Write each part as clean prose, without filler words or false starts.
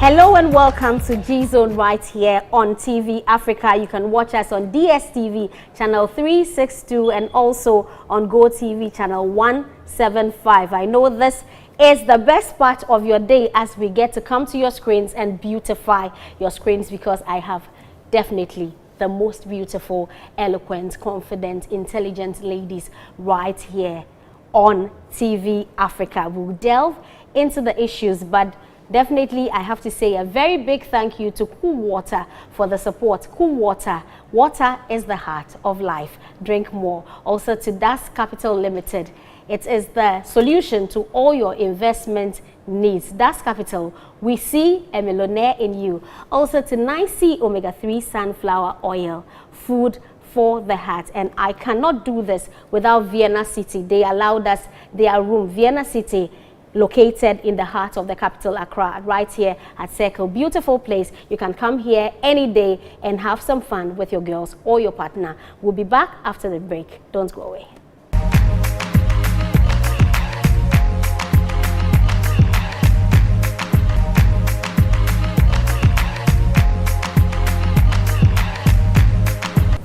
Hello and welcome to Gzone right here on TV Africa. You can watch us on DSTV channel 362 and also on GoTV channel 175. I know this is the best part of your day as we get to come to your screens and beautify your screens, because I have definitely the most beautiful, eloquent, confident, intelligent ladies right here on TV Africa. We'll delve into the issues, but definitely I have to say a very big thank you to Cool Water for the support. Cool Water. Water is the heart of life. Drink more. Also to Das Capital Limited. It is the solution to all your investment needs. Das Capital, we see a millionaire in you. Also to 9C Omega-3 Sunflower Oil. Food for the heart. And I cannot do this without Vienna City. They allowed us their room. Vienna City, located in the heart of the capital, Accra, right here at Circle. Beautiful place. You can come here any day and have some fun with your girls or your partner. We'll be back after the break. Don't go away.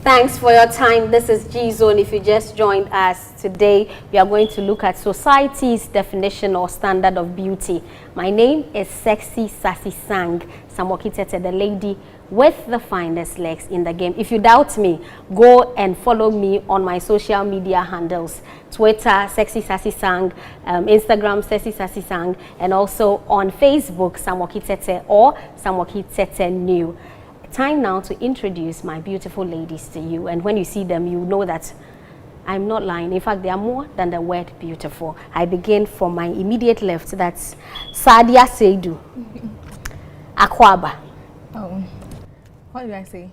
Thanks for your time. This is Gzone. If you just joined us today, we are going to look at society's definition or standard of beauty. My name is Sexy Sassy Sang Samokitete, the lady with the finest legs in the game. If you doubt me, go and follow me on my social media handles. Twitter, Sexy Sassy Sang, Instagram, Sexy Sassy Sang, and also on Facebook, Samokitete or Samokitete New. Time now to introduce my beautiful ladies to you, and when you see them, you know that I'm not lying. In fact, they are more than the word beautiful. I begin from my immediate left. That's Sadia Seidu, Akwaba. Oh, what did I say?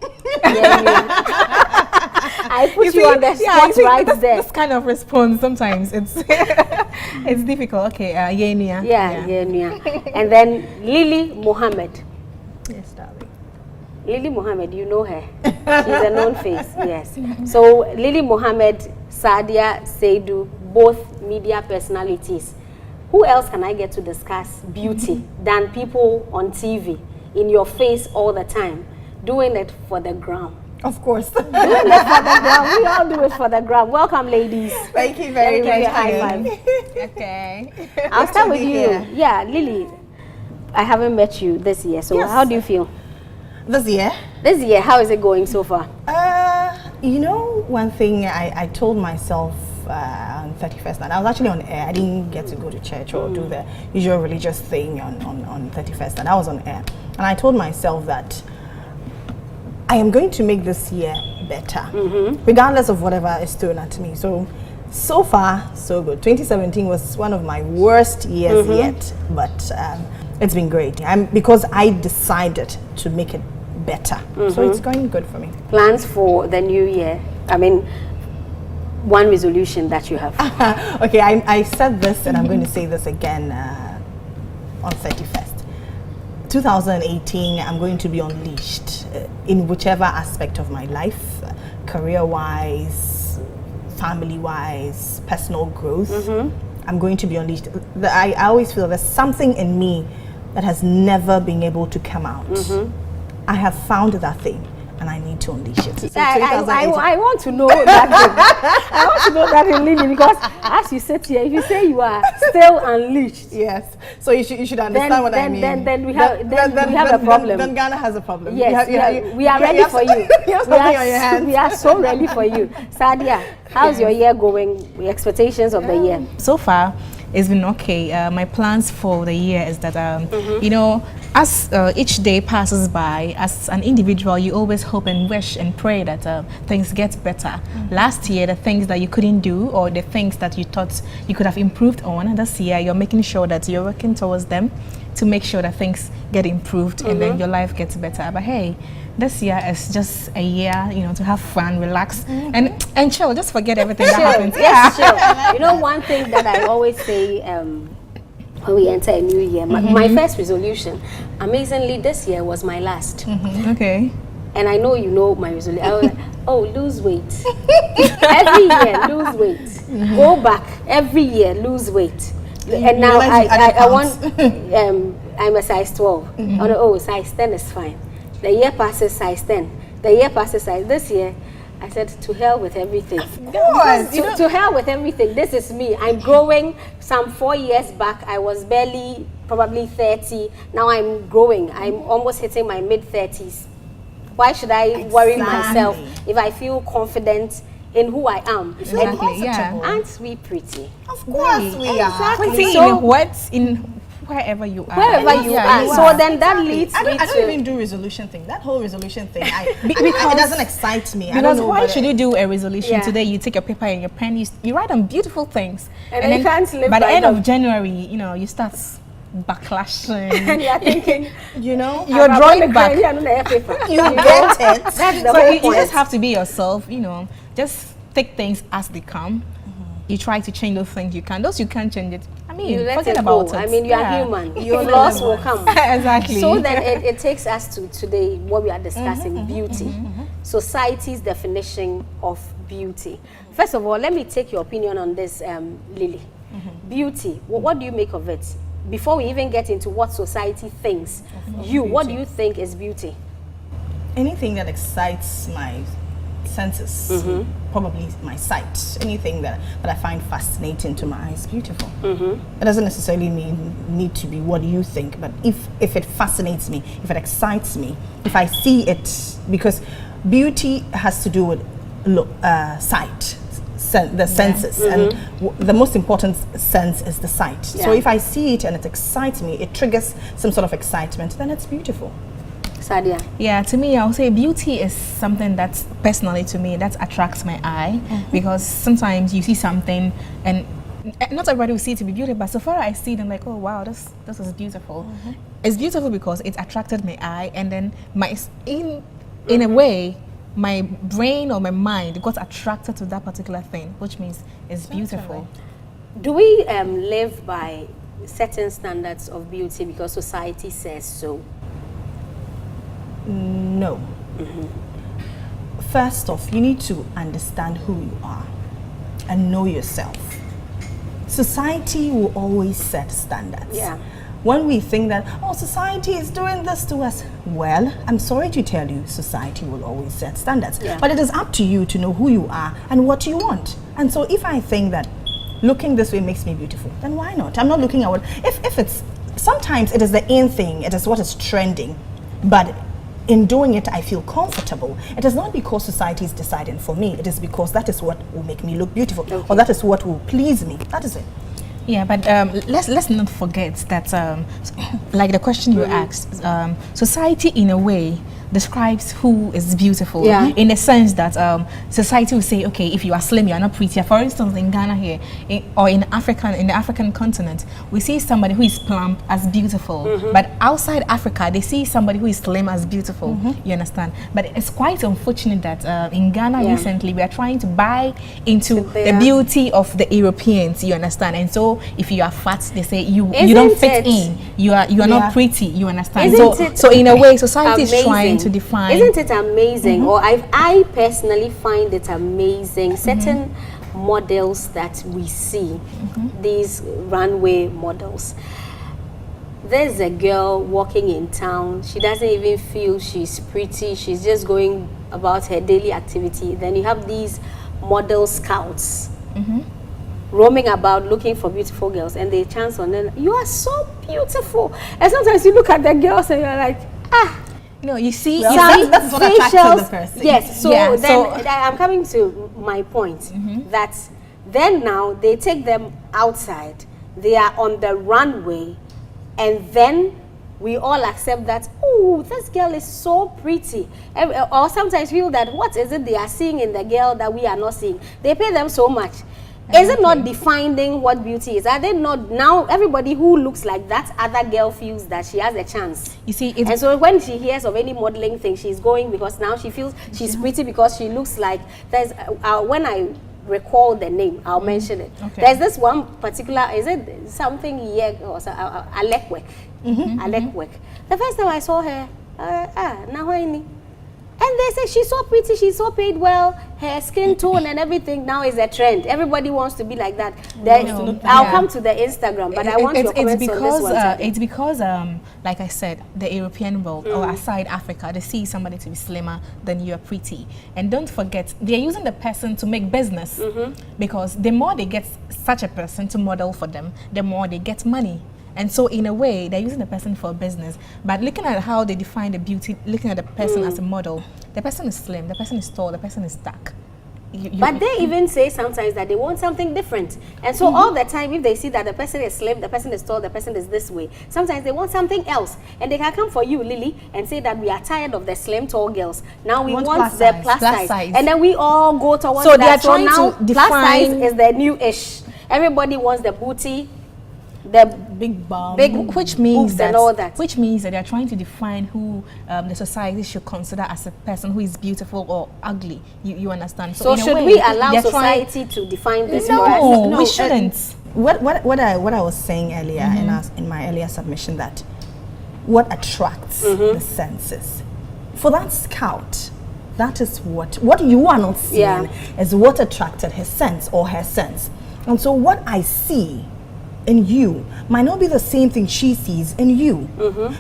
I put you on the spot right there. This kind of response, sometimes it's it's difficult. Okay, Yenia. Yenia. And then Lily Mohammed. Yes, darling. Lily Mohammed, you know her. She's a known face, yes. So Lily Mohammed, Sadia Seidu, both media personalities. Who else can I get to discuss beauty than people on TV, in your face all the time, doing it for the gram? Of course. Doing it for the gram. We all do it for the gram. Welcome, ladies. Thank you very much. Give you a high five. Okay. I'll start with you. Yeah, Lily, I haven't met you this year, so yes. How do you feel? This year? This year, how is it going so far? You know, one thing I told myself on 31st night, I was actually on air. I didn't get to go to church or do the usual religious thing on 31st, and I was on air. And I told myself that I am going to make this year better, regardless of whatever is thrown at me. So far, so good. 2017 was one of my worst years yet, but it's been great. Because I decided to make it better. So it's going good for me. Plans for the new year? I mean, one resolution that you have. Okay, I said this and I'm going to say this again on 31st. 2018, I'm going to be unleashed in whichever aspect of my life, career-wise, family-wise, personal growth. I'm going to be unleashed. I always feel there's something in me that has never been able to come out. I have found that thing, and I need to unleash it. So I want to know that. I want to know that in Lily, because as you sit here, if you say you are still unleashed, yes. So you should understand what I mean. Then we have a problem. Then Ghana has a problem. Yes, we are ready for you. You have something on your hands. We are so ready for you. Sadia, how's your year going? The expectations of the year? So far, it's been okay. My plans for the year is that, you know, as each day passes by, as an individual, you always hope and wish and pray that things get better. Last year, the things that you couldn't do or the things that you thought you could have improved on, this year, you're making sure that you're working towards them to make sure that things get improved and then your life gets better. But hey, this year is just a year, you know, to have fun, relax, and chill. Just forget everything that happens. Yes, chill. You know, one thing that I always say when we enter a new year, my first resolution, amazingly, this year was my last. Okay. And I know you know my resolution. I was like, oh, lose weight. Every year, lose weight. Go back. Every year, lose weight. And now I want I'm a size 12. Oh, size 10 is fine. The year passes, size 10. The year passes, this year, I said, to hell with everything. To hell with everything. This is me. I'm growing. Some 4 years back, I was barely, probably 30. Now I'm growing. I'm almost hitting my mid-30s. Why should I worry myself if I feel confident in who I am? Exactly. Yeah. Aren't we pretty? Of course we are. Pretty in wherever you are. Wherever you are. So then that leads me to... I don't even do resolution thing. That whole resolution thing, it doesn't excite me. Because why should you do a resolution today? You take your paper and your pen, you write on beautiful things. And then you can't live by the end of January, you start backlashing. And you're thinking, you're drawing back. You get it. That's the So whole you point. just have to be yourself, just take things as they come. You try to change those things you can. Those you can't change it. I mean, you let forget it about go. it. I mean, you are human. Your loss will come. Exactly. So then it takes us to today, what we are discussing, beauty. Society's definition of beauty. First of all, let me take your opinion on this, Lily. Beauty, what do you make of it? Before we even get into what society thinks, what do you think is beauty? Anything that excites my senses, probably my sight, anything that I find fascinating to my eyes, beautiful. It doesn't necessarily need to be what you think, but if it fascinates me, if it excites me, if I see it, because beauty has to do with sight, the senses, and the most important sense is the sight. So if I see it and it excites me, it triggers some sort of excitement, then it's beautiful. Sadia? Yeah, to me, I'll say beauty is something that's personally to me that attracts my eye, because sometimes you see something and not everybody will see it to be beautiful, but so far I see them like, oh wow, this is beautiful. It's beautiful because it attracted my eye, and then in a way my brain or my mind got attracted to that particular thing, which means it's beautiful. Do we live by certain standards of beauty because society says so? No. First off, you need to understand who you are and know yourself. Society will always set standards. Yeah. When we think that, oh, society is doing this to us, well, I'm sorry to tell you, society will always set standards. Yeah. But it is up to you to know who you are and what you want. And so if I think that looking this way makes me beautiful, then why not? I'm not looking at what, if it's, sometimes it is the in thing, it is what is trending, but in doing it, I feel comfortable. It is not because society is deciding for me. It is because that is what will make me look beautiful, or that is what will please me. That is it. Yeah, but let's not forget that, like the question you asked, society in a way describes who is beautiful, in the sense that society will say, okay, if you are slim, you are not pretty. For instance, in Ghana here, or in the African continent, we see somebody who is plump as beautiful, but outside Africa, they see somebody who is slim as beautiful. You understand? But it's quite unfortunate that in Ghana recently, we are trying to buy into the beauty of the Europeans. You understand? And so, if you are fat, they say you don't fit in. You are not pretty. You understand? So in a way, society is trying to define. Isn't it amazing? Or I personally find it amazing. Certain models that we see, these runway models. There's a girl walking in town. She doesn't even feel she's pretty. She's just going about her daily activity. Then you have these model scouts roaming about looking for beautiful girls, and they chance on them. You are so beautiful. And sometimes you look at the girls and you're like, no, you see, that's what attracts the person. Yes, so I'm coming to my point that then now they take them outside, they are on the runway, and then we all accept that, oh, this girl is so pretty. Or sometimes feel that, what is it they are seeing in the girl that we are not seeing? They pay them so much. Is it not defining what beauty is? Are they not now? Everybody who looks like that other girl feels that she has a chance. You see, and so when she hears of any modeling thing, she's going because now she feels she's pretty because she looks like. There's when I recall the name, I'll mention it. There's this one particular. Is it something or Alekwek? Alekwek. The first time I saw her, And they say she's so pretty, she's so paid well, her skin tone and everything now is a trend. Everybody wants to be like that. I'll come to the Instagram, but I want your comments on this one. It's because, like I said, the European world, or aside Africa, they see somebody to be slimmer than you are pretty. And don't forget, they're using the person to make business, because the more they get such a person to model for them, the more they get money. And so in a way, they're using the person for business. But looking at how they define the beauty, looking at the person as a model, the person is slim, the person is tall, the person is dark. But they even say sometimes that they want something different. And so all the time, if they see that the person is slim, the person is tall, the person is this way, sometimes they want something else. And they can come for you, Lily, and say that we are tired of the slim, tall girls. Now we want the plus size. And then we all go towards that. So they are trying to define. Plus size is the new-ish. Everybody wants the booty, the big bum, which means that, and all that. Which means that they are trying to define who the society should consider as a person who is beautiful or ugly. You understand? So should we allow society to define this? No, we shouldn't. What I was saying earlier in my earlier submission, that what attracts the senses for that scout, that is what you are not seeing is what attracted his sense or her sense. And so what I see in you might not be the same thing she sees in you,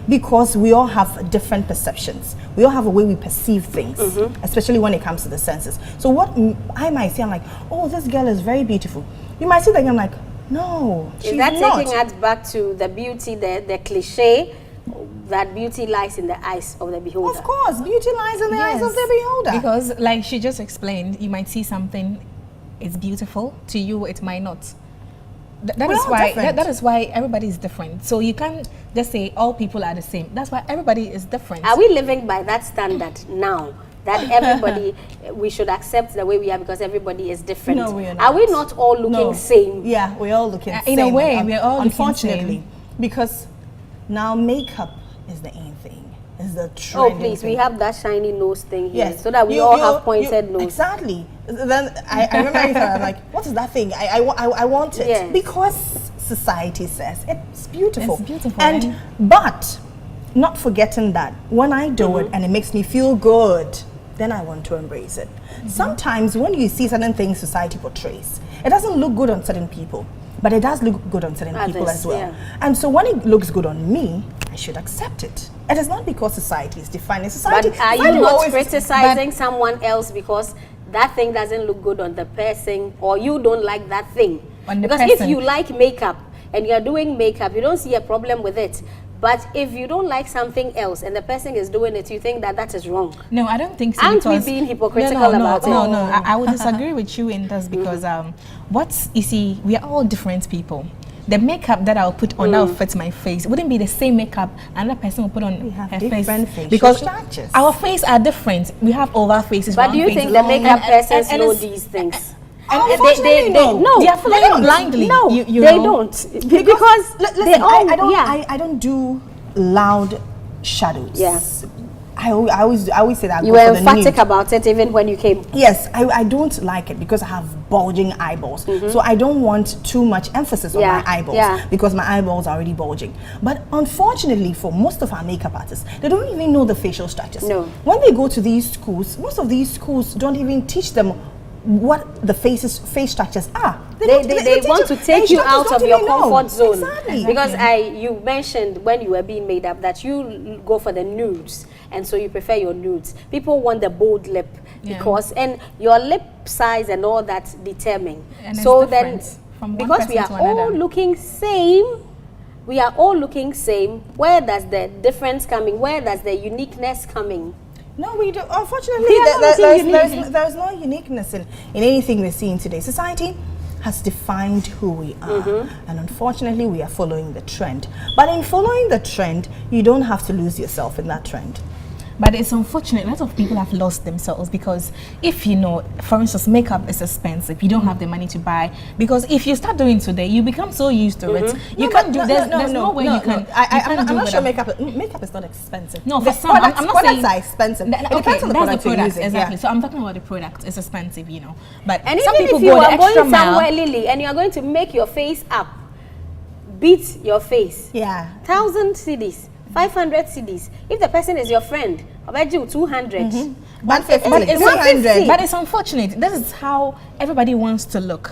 because we all have different perceptions. We all have a way we perceive things, especially when it comes to the senses. So what I might say, I'm like, oh, this girl is very beautiful. You might see that, I'm like, no, she's not. Is that taking us back to the beauty, the cliche, that beauty lies in the eyes of the beholder? Of course, beauty lies in the eyes of the beholder. Because like she just explained, you might see something, it's beautiful, to you it might not. That is why everybody is different. So you can't just say all people are the same. That's why everybody is different. Are we living by that standard now? That everybody, we should accept the way we are because everybody is different? No, we are not. Are we not all looking same? Yeah, we're all looking same. In a way, we're all unfortunately, because now makeup is the in thing. Is the trend. Oh please, we have that shiny nose thing here, so that we all have pointed nose. Exactly. Then I remember I'm like, what is that thing? I want it. Yes. Because society says it's beautiful. It's beautiful. But not forgetting that when I do it and it makes me feel good, then I want to embrace it. Sometimes when you see certain things society portrays, it doesn't look good on certain people, but it does look good on certain people as well. And so when it looks good on me, I should accept it. It is not because society is defining society. But are you not criticizing someone else because that thing doesn't look good on the person, or you don't like that thing? Because if you like makeup and you're doing makeup, you don't see a problem with it. But if you don't like something else and the person is doing it, you think that that is wrong. No, I don't think so. Aren't we being hypocritical about it? No. I would disagree with you in this because you see, we are all different people. The makeup that I'll put on that will fit my face wouldn't be the same makeup another person will put on her face, because our face are different. We have oval faces. But do you think the makeup persons know these things? Unfortunately, they are following blindly. No, they don't. Because listen, I don't do loud shadows. Yeah. I always say that. You were emphatic about it even when you came. Yes, I don't like it because I have bulging eyeballs. So I don't want too much emphasis on my eyeballs because my eyeballs are already bulging. But unfortunately for most of our makeup artists, they don't even know the facial structures. No. When they go to these schools, most of these schools don't even teach them what the face structures are. They want to take you out of your comfort zone. Exactly. Because you mentioned when you were being made up that you go for the nudes, and so you prefer your nudes. People want the bold lip because, and your lip size and all that determine. And so then, from because we are all looking same, where does the difference coming? Where does the uniqueness coming? No, we do. Unfortunately, there's no uniqueness in anything we're seeing today. Society has defined who we are, and unfortunately, we are following the trend. But in following the trend, you don't have to lose yourself in that trend. But it's unfortunate, a lot of people have lost themselves because if you know, for instance, makeup is expensive, you don't have the money to buy, because if you start doing today, you become so used to it. You can't do, there's no way you can. I'm not sure makeup is not expensive. No, for some, I'm not saying products are expensive. It depends on the product you're using. Exactly. So I'm talking about the product. It's expensive, you know. But and some even people if you go the are extra going somewhere, Lily, and you are going to make your face up, beat your face. 1,000 cedis. 500 cedis. If the person is your friend, I bet you 200. 150. But it's 100. But it's unfortunate. This is how everybody wants to look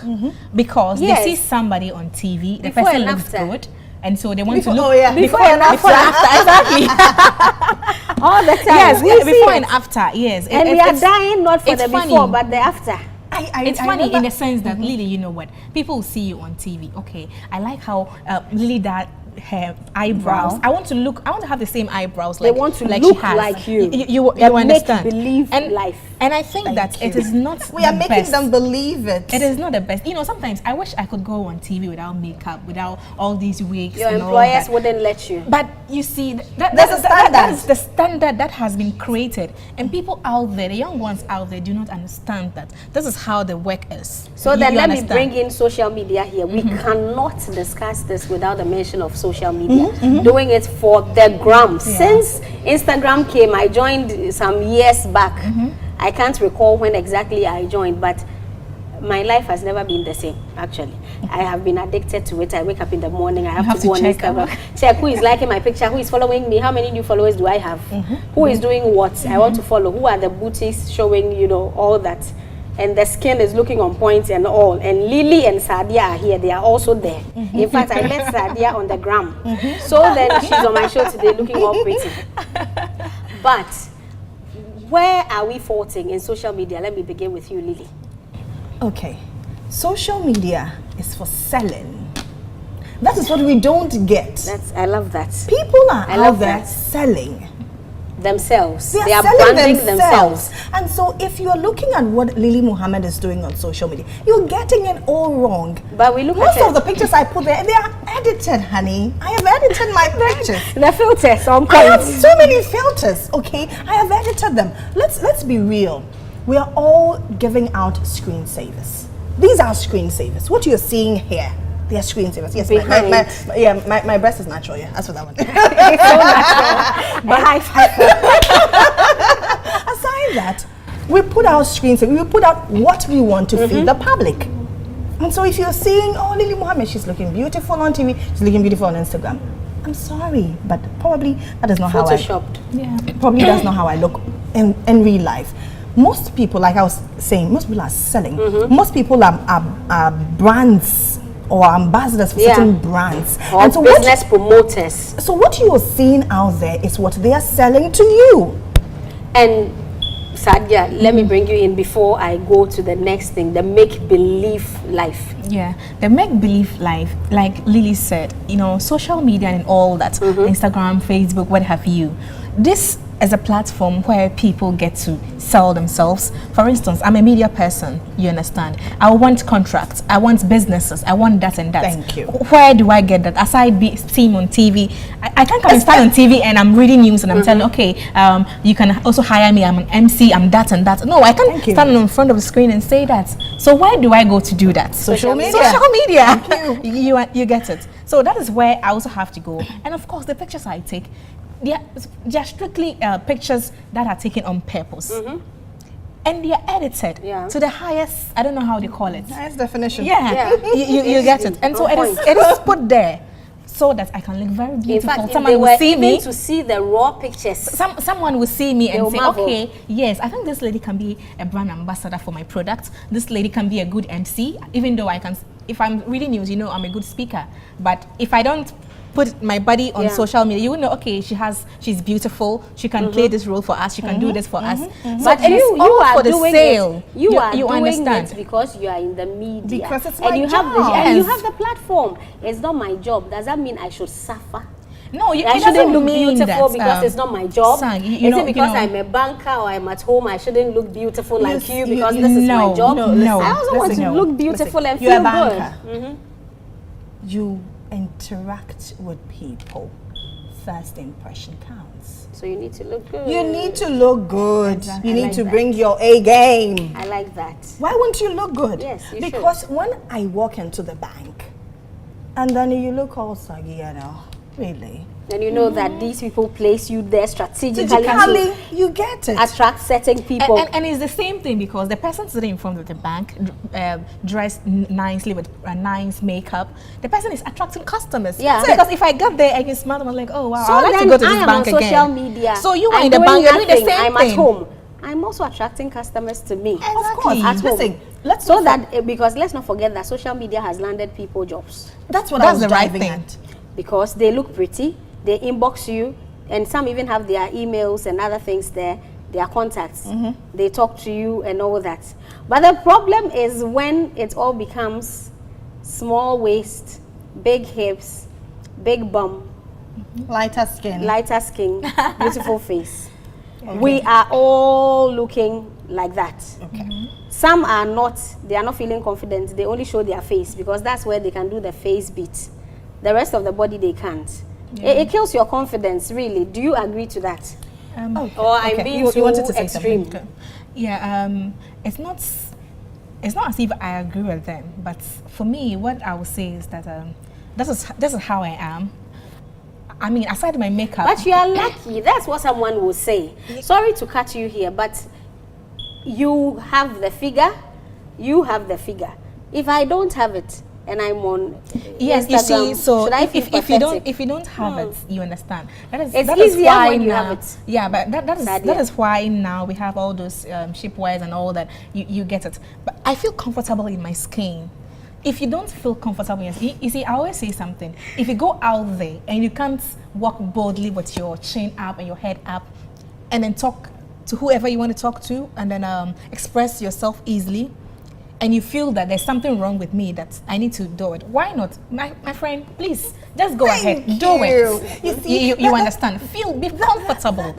because they see somebody on TV, the Before person and looks after. good, and so they want Before- to look oh, yeah. before and after. Exactly. All the time. Yes, we see before it. and after. Yes, And we are dying not for it's the funny. before, but the after. It's funny in the sense that Lily, you know what? People will see you on TV. Okay, I like how Lily that her eyebrows. Brow. I want to have the same eyebrows. They Like, want to like look she has. like you. You They understand? make believe and life. And I think Thank that you. it is not. We are the making best. them believe it. It is not the best. You know, sometimes I wish I could go on TV without makeup, without all these wigs. Your and all employers that. wouldn't let you. But you see, There's a that standard. is the standard that has been created, and people out there, the young ones out there, do not understand that this is how the work is. So then You let me understand? bring in social media here. We cannot discuss this without the mention of social media. Doing it for the gram. Since Instagram came, I joined some years back. I can't recall when exactly I joined, but my life has never been the same, actually. I have been addicted to it. I wake up in the morning, I have to go on check Instagram, check who is liking my picture, who is following me, how many new followers do I have, who is doing what, I want to follow, who are the boutiques showing, you know, all that. And the skin is looking on point and all. And Lily and Sadia are here. They are also there. In fact, I met Sadia on the gram. So then she's on my show today looking all pretty. But where are we faulting in social media? Let me begin with you, Lily. Okay, social media is for selling. That is what we don't get. I love that. People are I out love there that. selling. Themselves. They They are are selling branding themselves. And so if you're looking at what Lily Muhammad is doing on social media, you're getting it all wrong. But we look Most at of the pictures I put there, they are edited, honey. I have edited my pictures. the filters on I have point. so many filters, okay? I have edited them. Let's be real. We are all giving out screensavers. These are screensavers. What you're seeing here, they are screensavers. Yes, my breast is natural, yeah. That's what that one. But high five. Aside that, we put out screensavers. We put out what we want to feed the public. And so if you're seeing, oh, Lily Muhammad, she's looking beautiful on TV, she's looking beautiful on Instagram. I'm sorry, but probably that is not how I... Photoshopped. Yeah. Probably that's not how I look in real life. Most people, like I was saying, most people are selling. Most people are brands or ambassadors for certain brands. Or and so business promoters. so what you are seeing out there is what they are selling to you. And Sadia, let me bring you in before I go to the next thing, the make-believe life. Yeah, the make-believe life, like Lily said, you know, social media and all that, Instagram, Facebook, what have you. This is a platform where people get to sell themselves. For instance, I'm a media person, you understand. I want contracts, I want businesses, I want that and that. Thank you. Where do I get that? Aside seeing on TV, I can't come and stand on TV and I'm reading news and I'm telling, okay, you can also hire me, I'm an MC, I'm that and that. No, I can't stand in front of the screen and say that. So where do I go to do that? Social media. Social media. Thank you. You get it. So that is where I also have to go. And of course, the pictures I take, they are strictly pictures that are taken on purpose. And they are edited to the highest, I don't know how they call it. Nice definition. Yeah, you get it. And so it is put there so that I can look very beautiful. In fact, if someone they will were see even me. to see the raw pictures, Someone will see me and They'll say, marvel. okay, yes, I think this lady can be a brand ambassador for my product. This lady can be a good MC, even though if I'm reading news, you know, I'm a good speaker. But if I don't put my body on social media, you will know, okay, she's beautiful, she can play this role for us, she can do this for us. So but it is you all are for the doing sale. it. You are you doing understand. it because you are in the media. Because it's and my you job. have you Yes. have the platform. It's not my job. Does that mean I should suffer? No, I it shouldn't doesn't look mean beautiful that, because it's not my job. son, Is you know, it because you know, I'm a banker or I'm at home I shouldn't look beautiful like you you- because you- this is no, my job? no, I also want listen, to no. look beautiful Listen, and you're feel a banker. good. You interact with people. First impression counts. So you need to look good. You need to look good. Exactly. You I need like to that. bring your A game. I like that. Why won't you look good? Yes, you should. Because when I walk into the bank and then you look all saggy, you know, really. And you know that these people place you there strategically to Physically, you get it. attract certain people. And it's the same thing because the person sitting in front of the bank, dressed nicely with a nice makeup, the person is attracting customers. Yeah. Because if I got there, I can smell them. I'm like, oh wow, So I'd like to then go to I this am bank on social again. media. So you are I'm in the bank, you're doing the nothing. same I'm thing. at home. I'm also attracting customers to me. Of course. At home. Listen, because let's not forget that social media has landed people jobs. That's what I was the right driving thing. at. Because they look pretty, they inbox you, and some even have their emails and other things there, their contacts. They talk to you and all that. But the problem is when it all becomes small waist, big hips, big bum, Lighter skin. beautiful face. We are all looking like that. Okay. Some are not, they are not feeling confident. They only show their face because that's where they can do the face beat. The rest of the body they can't. It kills your confidence, really. Do you agree to that? Or I'm being you too wanted to say extreme? something. Okay. Yeah, it's not as if I agree with them, but for me, what I would say is that this is how I am. I mean, aside my makeup. But you are lucky. That's what someone will say. Sorry to cut you here, but you have the figure. You have the figure. If I don't have it and I'm on Yes, Instagram, you see, so should I feel if you don't have it, you understand. It's that is easier why when you now, have it. Yeah, but that Sadia. is why now we have all those shapewears and all that. You get it. But I feel comfortable in my skin. If you don't feel comfortable, you see, I always say something. If you go out there and you can't walk boldly with your chin up and your head up, and then talk to whoever you want to talk to, and then express yourself easily, and you feel that there's something wrong with me that I need to do it, why not? My friend, please, just go ahead, do it. You understand? Be comfortable.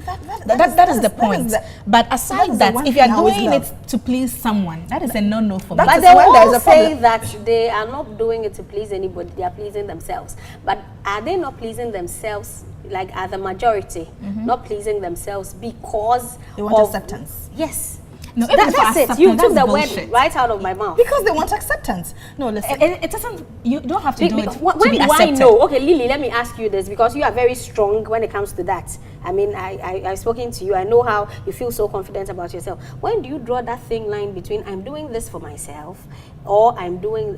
That is the point. But aside that, if you are doing it to please someone, that is a no-no for me. But they all say that they are not doing it to please anybody, they are pleasing themselves. But are they not pleasing themselves, like are the majority, not pleasing themselves because They want acceptance. Yes. No, That's it. You took the word right out of my mouth. Because they want acceptance. No, listen. It doesn't. You don't have to do it When to be do I accepted. know? Okay, Lily, let me ask you this because you are very strong when it comes to that. I mean, I've spoken to you. I know how you feel so confident about yourself. When do you draw that thin line between I'm doing this for myself or I'm doing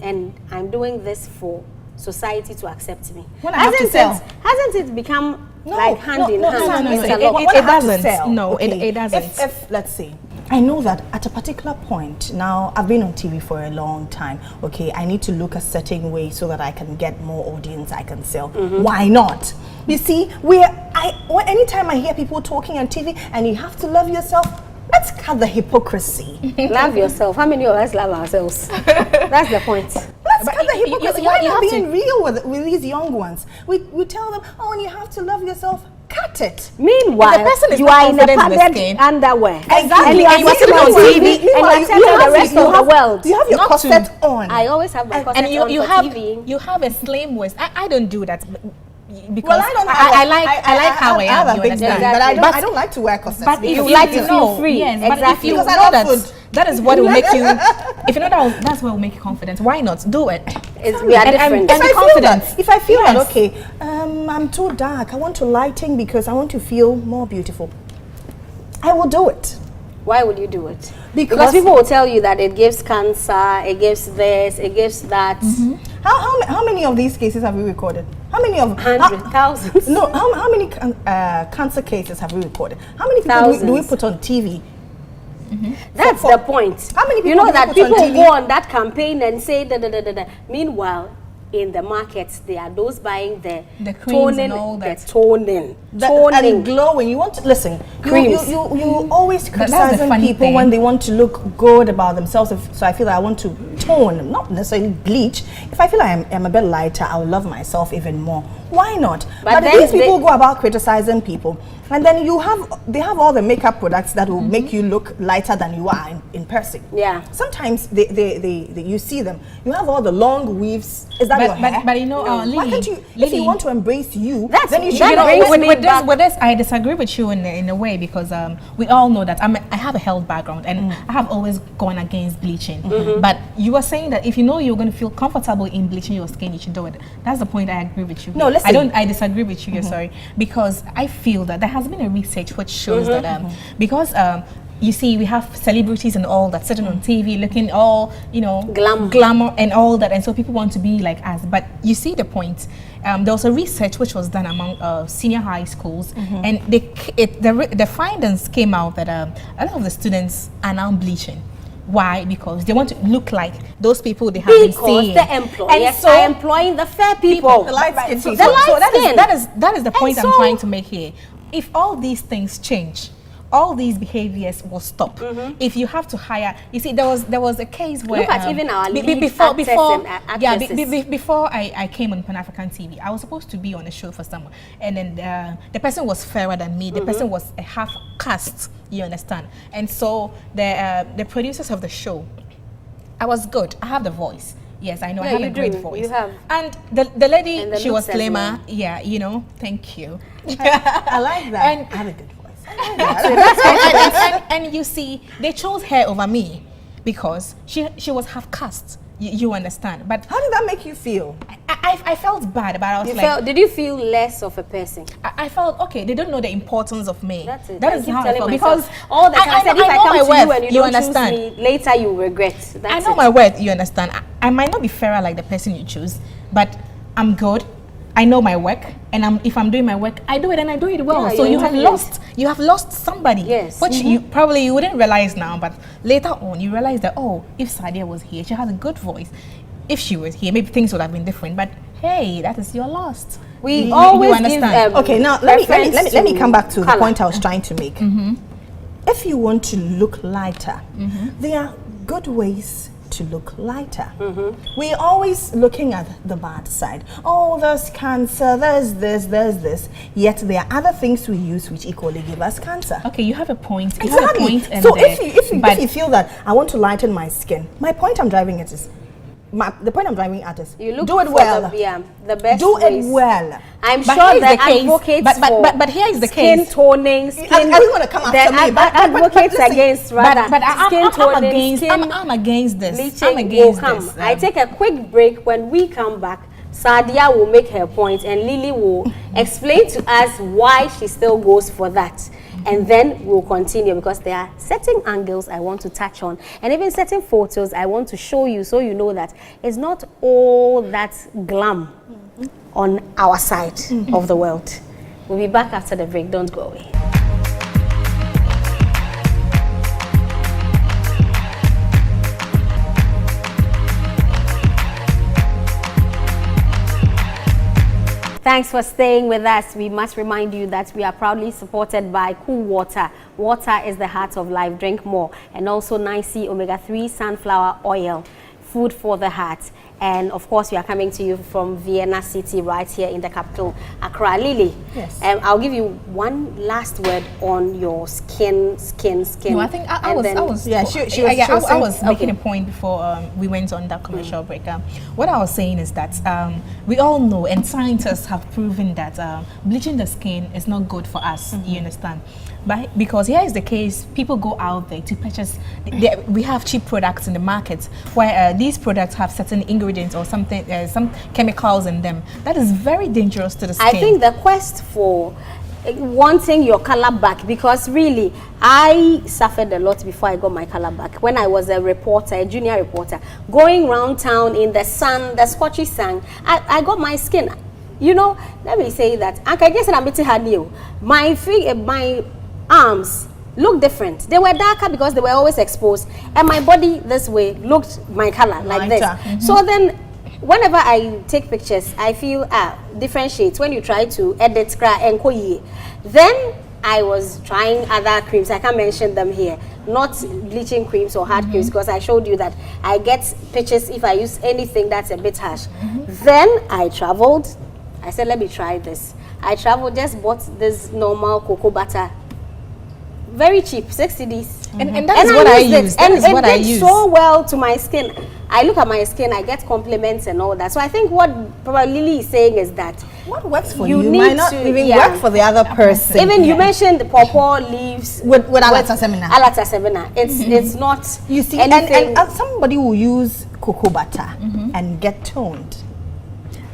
this for society to accept me? When I have to sell. Hasn't it become like hand in hand? no, It's a lot. it doesn't. No, it doesn't. If let's see, I know that at a particular point, now I've been on TV for a long time, okay, I need to look a certain way so that I can get more audience, I can sell. Why not? You see, anytime I hear people talking on TV and you have to love yourself, let's cut the hypocrisy. Love yourself. How many of us love ourselves? That's the point. Let's cut the hypocrisy. Why you not have being real with these young ones? We tell them, oh, and you have to love yourself. Cut it. Meanwhile, If the person is you not are in a confident in the padded skin. underwear. Exactly. And you are sitting on TV and you are telling the rest of the world. You have your Not corset to- on. I always have my corset And you on for have TV. you have a slim waist. I don't do that because Well, I don't. I like how I have am. a You big understand? belly, but Exactly. I don't like to wear corsets. But if because you like to know, feel free. yes, but if Exactly. you Because I know love that food. that is what will make you. If you know that's what will make you confident. Why not do it? We are different. And be confident. If I feel that, Yes. okay, I'm too dark, I want to lighten because I want to feel more beautiful, I will do it. Why would you do it? Because people will tell you that it gives cancer, it gives this, it gives that. How many of these cases have we recorded? How many of Hundreds, thousands. No, how many cancer cases have we recorded? How many people do we Thousands. put on TV? That's For- the point. How many You people know do that we put on people TV? go on that campaign and say da da da da da. Meanwhile, in the markets, there are those buying the creams and all that. the toning. And glowing. You want to listen. Creams. You always that's the criticizing funny people thing. when they want to look good about themselves. So I feel like I want to tone, not necessarily bleach. If I feel like I'm a bit lighter, I'll love myself even more. Why not? But then these people go about criticizing people, and then they have all the makeup products that will make you look lighter than you are in person. Yeah. Sometimes they you see them. You have all the long weaves. Is that your hair? But you know, Why Lily, can't you? If Lily, you want to embrace you, That's- then you should. that you know, brings me with back. this, I disagree with you in a way because we all know that I have a health background and I have always gone against bleaching. But you were saying that if you know you're going to feel comfortable in bleaching your skin, you should do it. That's the point. I agree with you. No, listen. I disagree with you. Sorry, because I feel that there has been a research which shows that because you see, we have celebrities and all that sitting on TV looking all, you know, glamour and all that. And so people want to be like us. But you see the point. There was a research which was done among senior high schools. And the findings came out that a lot of the students are now bleaching. Why? Because they want to look like those people they have been seeing. Because the employers are employing the fair people. The light skin people. That is the point I'm trying to make here. If all these things change, all these behaviors will stop. If you have to hire, you see, there was a case where look at even our before I came on Pan African TV, I was supposed to be on a show for someone, and then the person was fairer than me. The person was a half caste. You understand? And so the producers of the show, I was good. I have the voice. Yes, I know. I have a great voice. You have. And the lady, she was slimmer. Yeah, you know. Thank you. I like that. And I have a good voice. And you see, they chose her over me because she was half caste. You understand? But how did that make you feel? I felt bad, but I was did you feel less of a person? I felt okay. They don't know the importance of me. That's it. That is how I felt, because all the time I said, if I come to you and you don't understand. choose me, later you regret. I know my worth. You understand? I might not be fairer like the person you choose, but I'm good. I know my work, and if I'm doing my work, I do it and I do it well. Yeah, so you have lost somebody, which you wouldn't realize now, but later on you realize that, oh, if Sadia was here, she has a good voice. If she was here, maybe things would have been different. But hey, that is your lost. We always understand. Okay, now let me come back to the point I was trying to make. If you want to look lighter, there are good ways to look lighter. We're always looking at the bad side. Oh, there's cancer, there's this. Yet there are other things we use which equally give us cancer. Okay, you have a point. You exactly. have a point. So if you feel that I want to lighten my skin, the point I'm driving at is you look do it well. The best do ways. It well. I'm sure that advocates but here is the skin case. toning, skin. I want to come after me. Advocates against skin toning. I'm against this. Bleaching will come. I take a quick break. When we come back, Sadia will make her point and Lily will explain to us why she still goes for that. And then we'll continue, because there are certain angles I want to touch on, and even certain photos I want to show you, so you know that it's not all that glam on our side of the world. We'll be back after the break. Don't go away. Thanks for staying with us. We must remind you that we are proudly supported by Cool Water. Water is the heart of life. Drink more. And also 9C Omega-3 sunflower oil. Food for the heart. And of course, we are coming to you from Vienna City, right here in the capital, Accra. Lily, yes. I'll give you one last word on your skin. No, I think I was making a point before we went on that commercial break. What I was saying is that we all know, and scientists have proven that bleaching the skin is not good for us. You understand? But because here is the case, people go out there to purchase. We have cheap products in the market where these products have certain ingredients or something, some chemicals in them. That is very dangerous to the skin. I think the quest for wanting your color back, because really I suffered a lot before I got my color back. When I was a reporter, a junior reporter, going around town in the sun, the scorchy sun, I got my skin. You know, let me say that. I guess I'm pretty hard new. My arms look different. They were darker because they were always exposed, and my body this way looked my color like this. So then whenever I take pictures, I feel different shades. When you try to edit then I was trying other creams. I can't mention them here, not bleaching creams or hard creams, because I showed you that I get pictures if I use anything that's a bit harsh. Then I traveled. I said, let me try this. I traveled, just bought this normal cocoa butter, very cheap, 6 cedis. And that is what I use. And it did so well to my skin. I look at my skin, I get compliments and all that. So I think what probably Lily is saying is that what works for you might not even work for the other person. Even you mentioned the pawpaw leaves with alatasemina. Alatasemina. It's not, you see, anything. And somebody will use cocoa butter and get toned.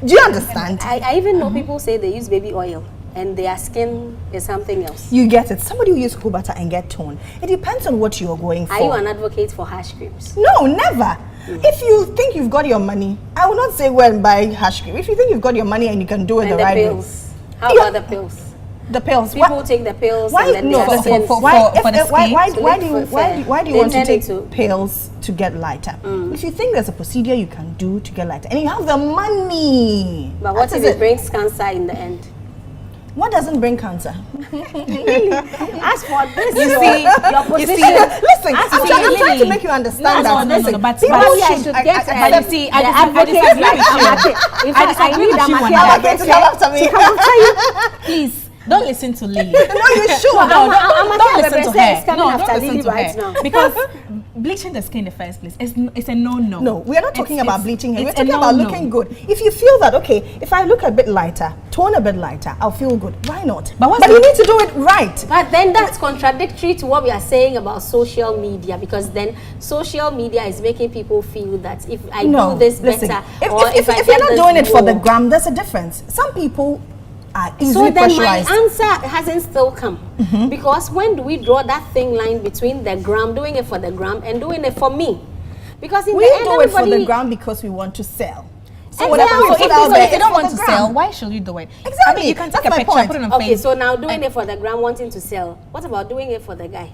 Do you understand? I even know people say they use baby oil. and their skin is something else. You get it. Somebody who uses cocoa butter and get tone. It depends on what you're going for. Are you an advocate for harsh creams? No, never. If you think you've got your money, I will not say go and buy harsh cream. If you think you've got your money and you can do it And the the right pills. way. How about the pills? The pills. People take the pills Why? and then No, their skin. why do you want to take to- pills to get lighter? If you think there's a procedure you can do to get lighter, and you have the money, But what that if is it brings cancer in the end? What doesn't bring cancer? As for this, You your see, position. Listen, I'm trying to make you understand that. No, Listen, but people Maybe I should- should get but see, I the disagree advocate with like you. Amate. In fact, I disagree need with you on Amate that. Okay, to come after me. to come after you. Please don't listen to Lily. No, you should. No, I'm don't listen to is her. coming No, after don't listen Lily to right her. now. Because bleaching the skin in the first place it's a no-no. No, we are not talking about bleaching here. We're it's a talking about no-no. looking good. If you feel that, okay, if I look a bit lighter, tone a bit lighter, I'll feel good. Why not? But you need to do it right. But then that's contradictory to what we are saying about social media, because then social media is making people feel that if I do this listen, better, if I you're get not this doing it for the more. gram, there's a difference. Some people are So easily then my pressurized. answer hasn't still come, because when do we draw that thin line between the gram, doing it for the gram, and doing it for me? Because in We the end, do it for the everybody- gram because we want to sell. So Exactly. whatever we So put if out you- there if you is don't for want the to gram. sell, why should you do it? Exactly. I mean, you can take That's a my picture, point. put it on Okay, Facebook. so now doing it for the gram, wanting to sell. What about doing it for the guy?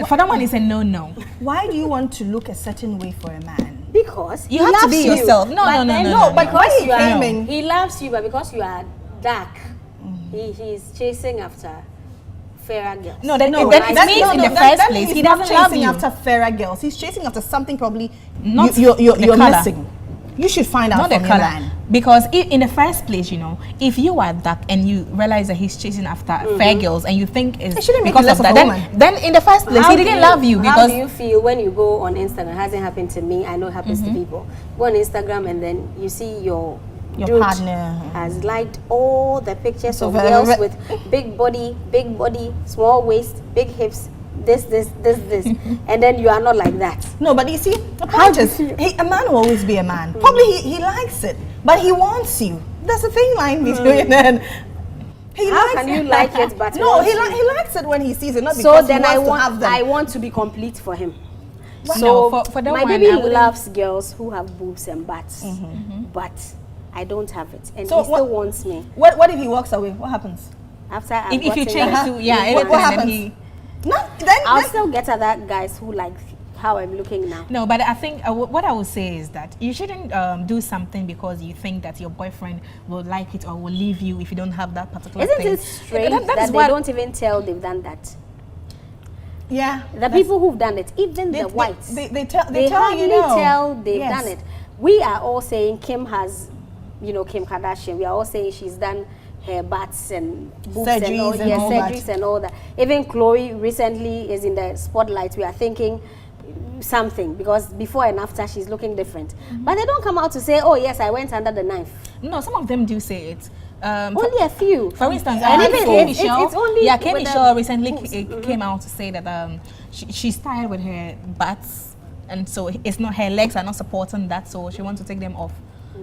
For that one, it's a no-no. Why do you want to look a certain way for a man? Because You he have to loves be you. yourself. No, But no, no, then- no, no, no. but because when he you are, came in- he loves you, but because you are dark, he's chasing after fairer girls. No, then, No, then I it see. means in the then first place he's he not doesn't love chasing you. after fairer girls. He's chasing after something probably Not you're the colour. missing. You should find out Not the from your color. man. Because in the first place, you know, if you are dark and you realize that he's chasing after fair girls and you think It it's shouldn't make because you of less that, of a woman. then in the first place How he do didn't love you How because do you feel when you go on Instagram? It hasn't happened to me. I know it happens to people. Go on Instagram and then you see your dude partner. has liked all the pictures So of very- girls with big body, small waist, big hips, this, and then you are not like that. No, but you see, the How point do is, you- a man will always be a man. Probably he likes it, but he wants you. There's a thin line between and he How likes can you like it but no, want he, you? he likes it when he sees it, not So because then he I wants to have them. want to be complete for him. No, So for that my one, baby I wouldn't- loves girls who have boobs and butts, but I don't have it, and So he still what- wants me. What if he walks away? What happens? After I've if you gotten change that- to everything what and then happens? he I'll Then still get other guys who like how I'm looking now. no, but I think what I would say is that you shouldn't do something because you think that your boyfriend will like it or will leave you if you don't have that particular Isn't thing. it strange That that is they what- don't even tell they've done that? yeah, The people who've done it, even they, the whites, they tell hardly you know. tell they've Yes. done it. We are all saying Kim has, Kim Kardashian. We are all saying she's done her butts and boobs and all, Surgeries and all that. surgeries and all that. Even Chloe recently is in the spotlight. We are thinking something because before and after she's looking different. But they don't come out to say, oh yes, I went under the knife. No, some of them do say it. Only a few. For instance, And K. even it's Michelle, only K. with the Michelle recently boobs. came out to say that she's tired with her butts, and so it's not her legs are not supporting that, so she wants to take them off.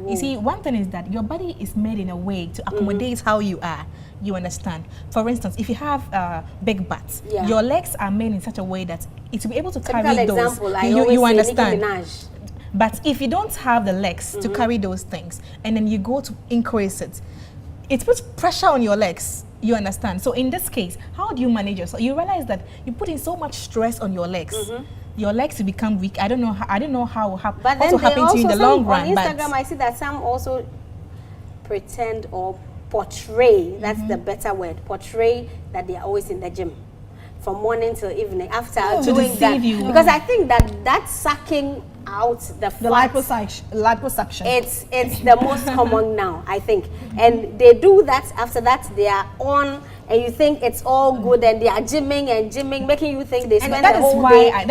You see, one thing is that your body is made in a way to accommodate how you are. You understand? For instance, if you have big butts, Yeah. your legs are made in such a way that it will be able to Typical carry those. example, I you always say understand? Nicki Minaj. But if you don't have the legs to carry those things, and then you go to increase it, it puts pressure on your legs. You understand? So in this case, how do you manage yourself? You realize that you put in so much stress on your legs. Your legs will become weak. I don't know how But what then will they happen to you in the also long some- run. On But Instagram, I see that some also pretend or portray. That's the better word. Portray that they are always in the gym from morning till evening after To doing that. deceive you. Because I think that sucking out the The fat, liposuction. it's the most common now, I think. And they do that. After that, they are on, and you think it's all good, and they are gymming, making you think they and spend that the is whole why day. I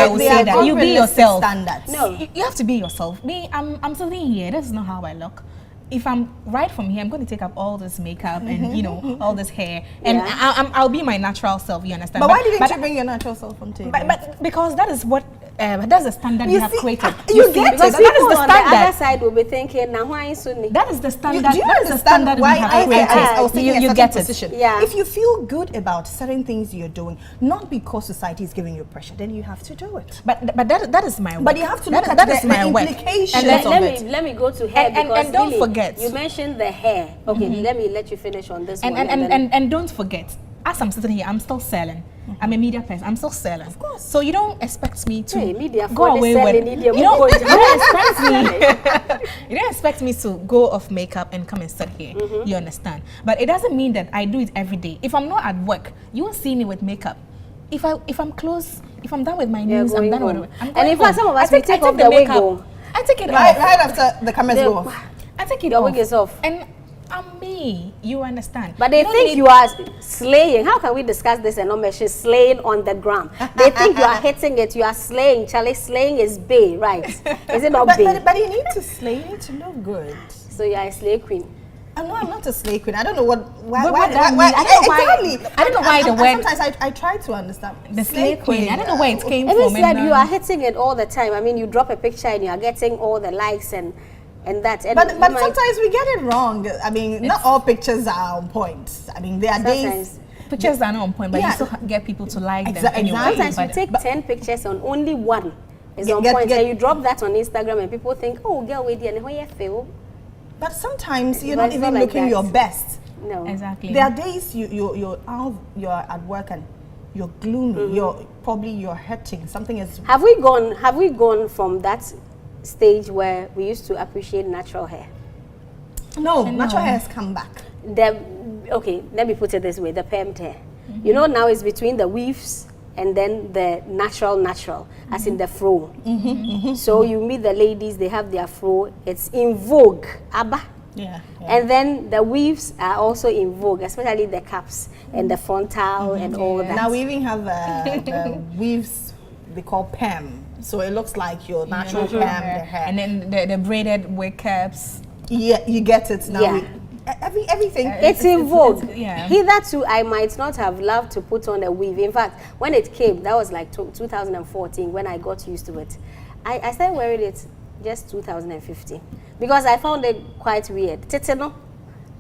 would They say are that you be unrealistic yourself. standards. No. You have to be yourself. Me, I'm sitting here. This is not how I look. If I'm right from here, I'm going to take up all this makeup and all this hair, and Yeah. I'll be my natural self. You understand? But why didn't you bring your natural self on table? But because that is what that's the standard you have created. You get it. Because that people is the on the standard. other side will be thinking, now why is Sunni? That is the standard. Do you that is the understand standard why we have I created. was taking a certain get it. position? Yeah. If you feel good about certain things you're doing, not because society is giving you pressure, then you have to do it. But that is my work. But you have to look at that the is my work. implications And then, of it. Let me go to hair And because don't really, forget. you mentioned the hair. Okay, let you finish on this one. And don't forget, as I'm sitting here, I'm still selling. I'm a media person. I'm still selling. Of course. So you don't expect me to media go away with. You don't expect me. You don't expect me to go off makeup and come and sit here. You understand? But it doesn't mean that I do it every day. If I'm not at work, you won't see me with makeup. If I'm close, if I'm done with my news, I'm done with it. And in fact, some of us we take off the wig. I take it Right off. after the cameras go off. I take it Your off. wig is off. And I'm me. You understand? But they think you are slaying. How can we discuss this and not mention slaying on the gram? They think you are hitting it. You are slaying. Charlie, slaying is bay, right? Is it not bay? But you need to slay. You need to look good. So you are a slay queen. I'm not a slay queen. I don't know why that means. I don't know why the word. Sometimes I try to understand The slay queen. I don't know where it came Even from. said you are hitting it all the time. I mean, you drop a picture and you are getting all the likes and that. And but sometimes we get it wrong. I mean, not all pictures are on point. I mean, there are days. Pictures are not on point, but you still get people to like them anyway. Sometimes you take 10 pictures and only one is on point, and you drop that on Instagram and people think, oh, girl, wait, and where you feel. But sometimes you're But not it's even not like looking that. your best. No. Exactly. There are days you're at work and you're gloomy. You're hurting. Something is. Have we gone from that stage where we used to appreciate natural hair? No, natural hair has come back. Okay, let me put it this way: the permed hair. You know, now it's between the weaves and then the natural, as in the fro. So you meet the ladies; they have their fro. It's in vogue, abba. Yeah. And then the weaves are also in vogue, especially the caps and the frontal and all that. Now we even have the weaves they call perm. So it looks like your natural perm, the hair. And then the braided wig caps. Yeah, you get it now. Yeah. Everything. It's in vogue. yeah. Hitherto, I might not have loved to put on a weave. In fact, when it came, that was like 2014 when I got used to it. I started wearing it just 2015 because I found it quite weird. Teteno,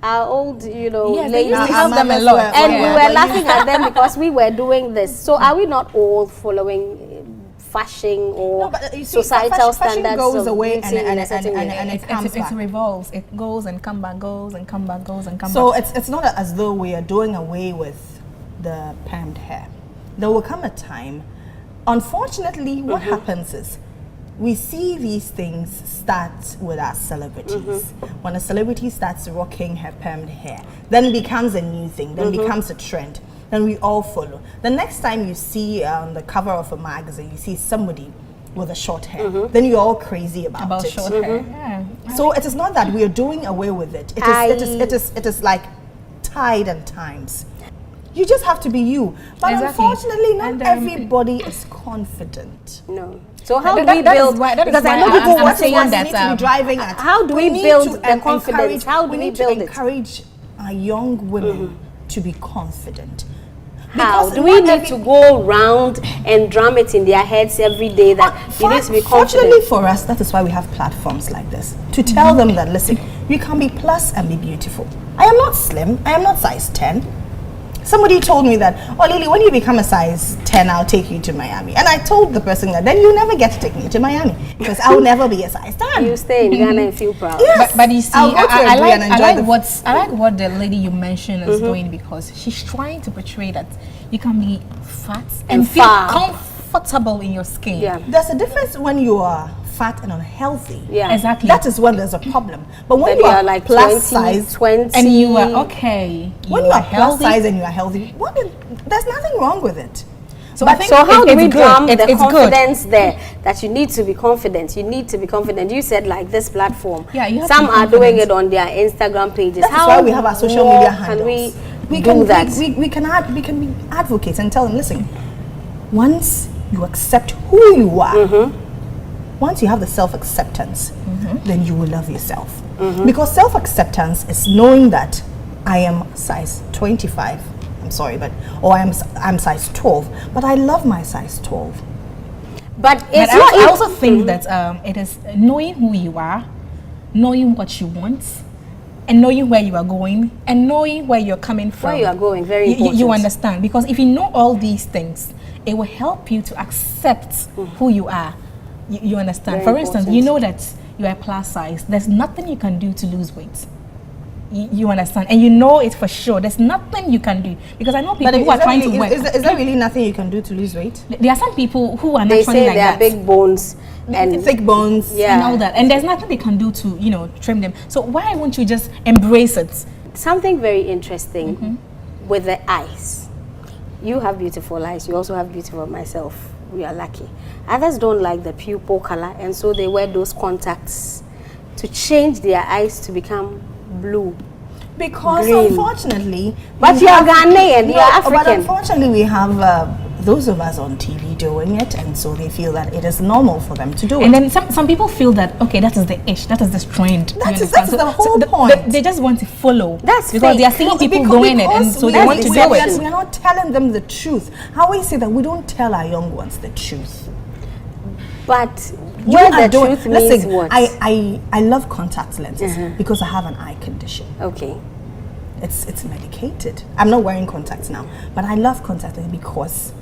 our old, ladies, they used to have them a lot. and we were laughing at them because we were doing this. So are we not all following fashion or societal standards goes of away beauty in a certain way? and it comes back. It revolves. It goes and come back, goes and come back, goes and come So back. it's not as though we are doing away with the permed hair. There will come a time. Unfortunately, what happens is we see these things start with our celebrities. When a celebrity starts rocking her permed hair, then it becomes a new thing, then becomes a trend, then we all follow. The next time you see on the cover of a magazine, you see somebody with a short hair, then you're all crazy about it. short hair. Yeah. So it is not that we are doing away with it. It is like tide and times. You just have to be you. But Exactly. unfortunately, not And, everybody is confident. No. So how do That- we that is build? why- that is Because I why know people I'm want saying to that, need to be driving at. how do we need build to the confidence? How do we need build to it? encourage our young women to be confident. How Because do we not need every- to go round and drum it in their heads every day that you need to be Fortunately confident? for us, that is why we have platforms like this to tell them that, listen, you can be plus and be beautiful. I am not slim. I am not size 10. Somebody told me that, oh Lily, when you become a size 10, I'll take you to Miami. And I told the person that, then you never get to take me to Miami because I will never be a size 10. You stay in Ghana and feel proud. Yes. But you see, I'll go to I Edo and enjoy the I like what the lady you mentioned is doing because she's trying to portray that you can be fat and And feel far. comfortable in your skin. Yeah. There's a difference when you are fat and unhealthy. Yeah. Exactly. That is when there's a problem. But when When you you are are like plus 20, size, 20. And you are okay. when you are plus healthy. size and you are healthy, there's nothing wrong with it. So I think So how do it's we good. drum the It's good. confidence there that you need to be confident? You need to be confident. You said like this platform. Yeah, you have to Some be are doing confident. it on their Instagram pages. That's How why we have our social more media handles. can we we do can that? We can be advocates and tell them, listen, once you accept who you are, once you have the self-acceptance, then you will love yourself. Because self-acceptance is knowing that I am size 25, I'm sorry, or I'm size 12, but I love my size 12. But it's not. I also think that it is knowing who you are, knowing what you want, and knowing where you are going, and knowing where you're coming from. Where you are going, very important. You understand? Because if you know all these things, it will help you to accept who you are. You understand? Very For instance, important. you know that you are plus size. There's nothing you can do to lose weight. You understand? And you know it for sure. There's nothing you can do. Because I know people who are trying to work. Is there really nothing you can do to lose weight? There are some people who are They naturally say like they that. are big bones and Thick bones. Yeah. And all that. And there's nothing they can do to, trim them. So why won't you just embrace it? something very interesting with the eyes. You have beautiful eyes. You also have beautiful myself. We are lucky. Others don't like the pupil color, and so they wear those contacts to change their eyes to become blue. Because Green. Unfortunately, But we you are have- Ghanaian, you are But African. unfortunately, we have those of us on TV doing it, and so they feel that it is normal for them to do it. And then some people feel that, okay, that is the ish, that is the trend. you That is understand? the whole they- point. They just want to follow. That's because they are fake. seeing No, people because- doing it, and because so we they are- want to we do are- it. We are not telling them the truth. I always say that we don't tell our young ones the truth. But You where are the doing- truth means listen, what? I love contact lenses because I have an eye condition. Okay. It's medicated. I'm not wearing contacts now, but I love contact lenses because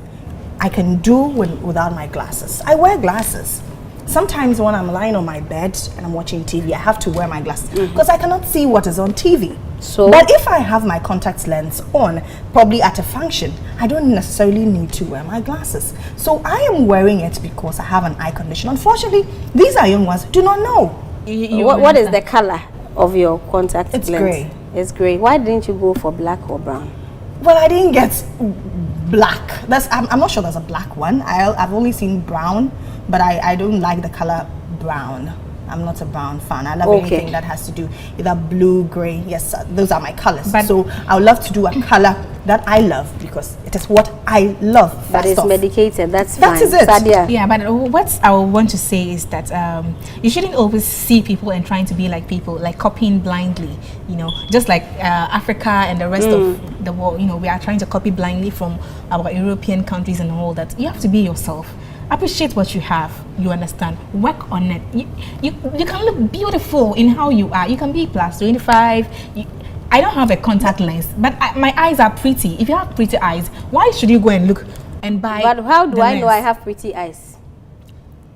I can do without my glasses. I wear glasses. Sometimes when I'm lying on my bed and I'm watching TV, I have to wear my glasses because I cannot see what is on TV. So- but if I have my contact lens on, probably at a function, I don't necessarily need to wear my glasses. So I am wearing it because I have an eye condition. Unfortunately, these are young ones who do not know. What is the color of your contact It's lens? grey. It's gray. Why didn't you go for black or brown? Well, I didn't get black. I'm not sure there's a black one. I've only seen brown, but I don't like the color brown. I'm not a brown fan. I love Okay. anything that has to do either blue, gray. Yes, those are my colors. But- So I would love to do a color that I love because it is what I love. But first it's off. medicated. That's That fine. is it. Sadia. Yeah, but what I want to say is that you shouldn't always see people and trying to be like people, like copying blindly. Just like Africa and the rest of the world. We are trying to copy blindly from our European countries and all that. You have to be yourself. Appreciate what you have. You understand? Work on it. You can look beautiful in how you are. You can be plus 25. I don't have a contact lens, but my eyes are pretty. If you have pretty eyes, why should you go and look and buy? But how do the I know lens? I have pretty eyes?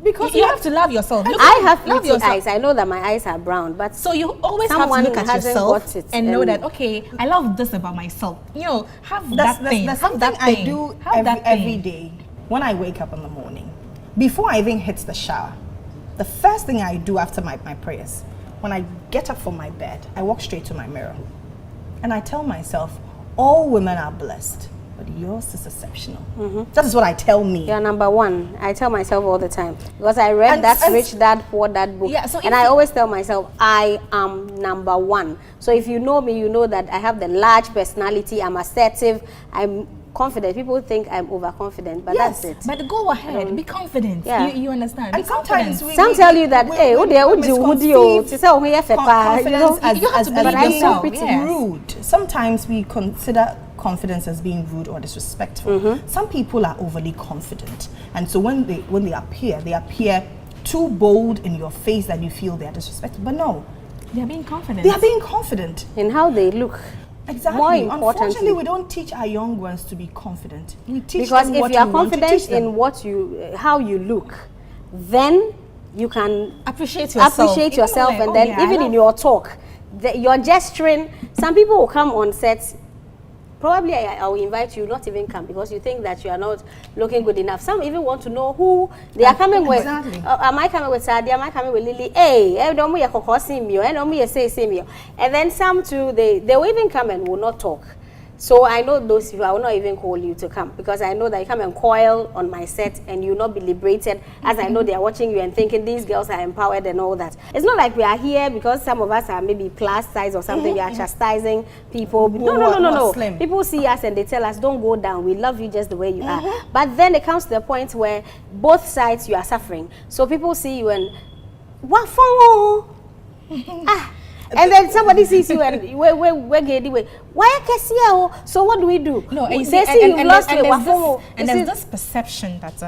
because You have to love yourself. Look I at- have love pretty yourself. eyes. I know that my eyes are brown, but So you always have to Someone look at hasn't yourself got it, and know and- that, okay, I love this about myself. Have that's that thing. that's Have something that thing. I do Have that every thing. day when I wake up in the morning. Before I even hit the shower, the first thing I do after my prayers, when I get up from my bed, I walk straight to my mirror and I tell myself, all women are blessed, but yours is exceptional. That is what I tell me. you're number one. I tell myself all the time because I read that and- Rich Dad Poor Dad book, Yeah, so and if I you- always tell myself I am number one. So if you know me, you know that I have the large personality. I'm assertive. I'm confident. People think I'm overconfident, but Yes, that's it. But go ahead, be confident. Yeah. You understand? And Be sometimes confident. Some tell you that, hey, we to say, oh, here, confidence as, You have as, to as believe being yourself, pretty yes. rude. Sometimes we consider confidence as being rude or disrespectful. Some people are overly confident, and so when they appear too bold in your face that you feel they are disrespectful. But no, They are being confident. they are being confident. in how they look. Exactly. More Unfortunately, importantly, we don't teach our young ones to be confident. We teach because them if what you are we want to confident teach them. in how you look, then you can Appreciate yourself. appreciate yourself, Like, and oh, then yeah, I even love- in your talk, your gesturing. Some people will come on set. Probably I will invite you, not even come because you think that you are not looking good enough. Some even want to know who they are coming with. Exactly. Am I coming with Sadia? Am I coming with Lily? Hey, don't we say me? And then some too, they will even come and will not talk. So I know those people, I will not even call you to come because I know that you come and coil on my set and you will not be liberated, as I know they are watching you and thinking these girls are empowered and all that. It's not like we are here because some of us are maybe plus size or something, we are chastising people. No. Slim. People see us and they tell us, don't go down, we love you just the way you are. But then it comes to the point where both sides you are suffering. So people see you and, what for? And then somebody sees you and why can't see you? So what do we do? No, They see, see you've lost weight. and there's this perception that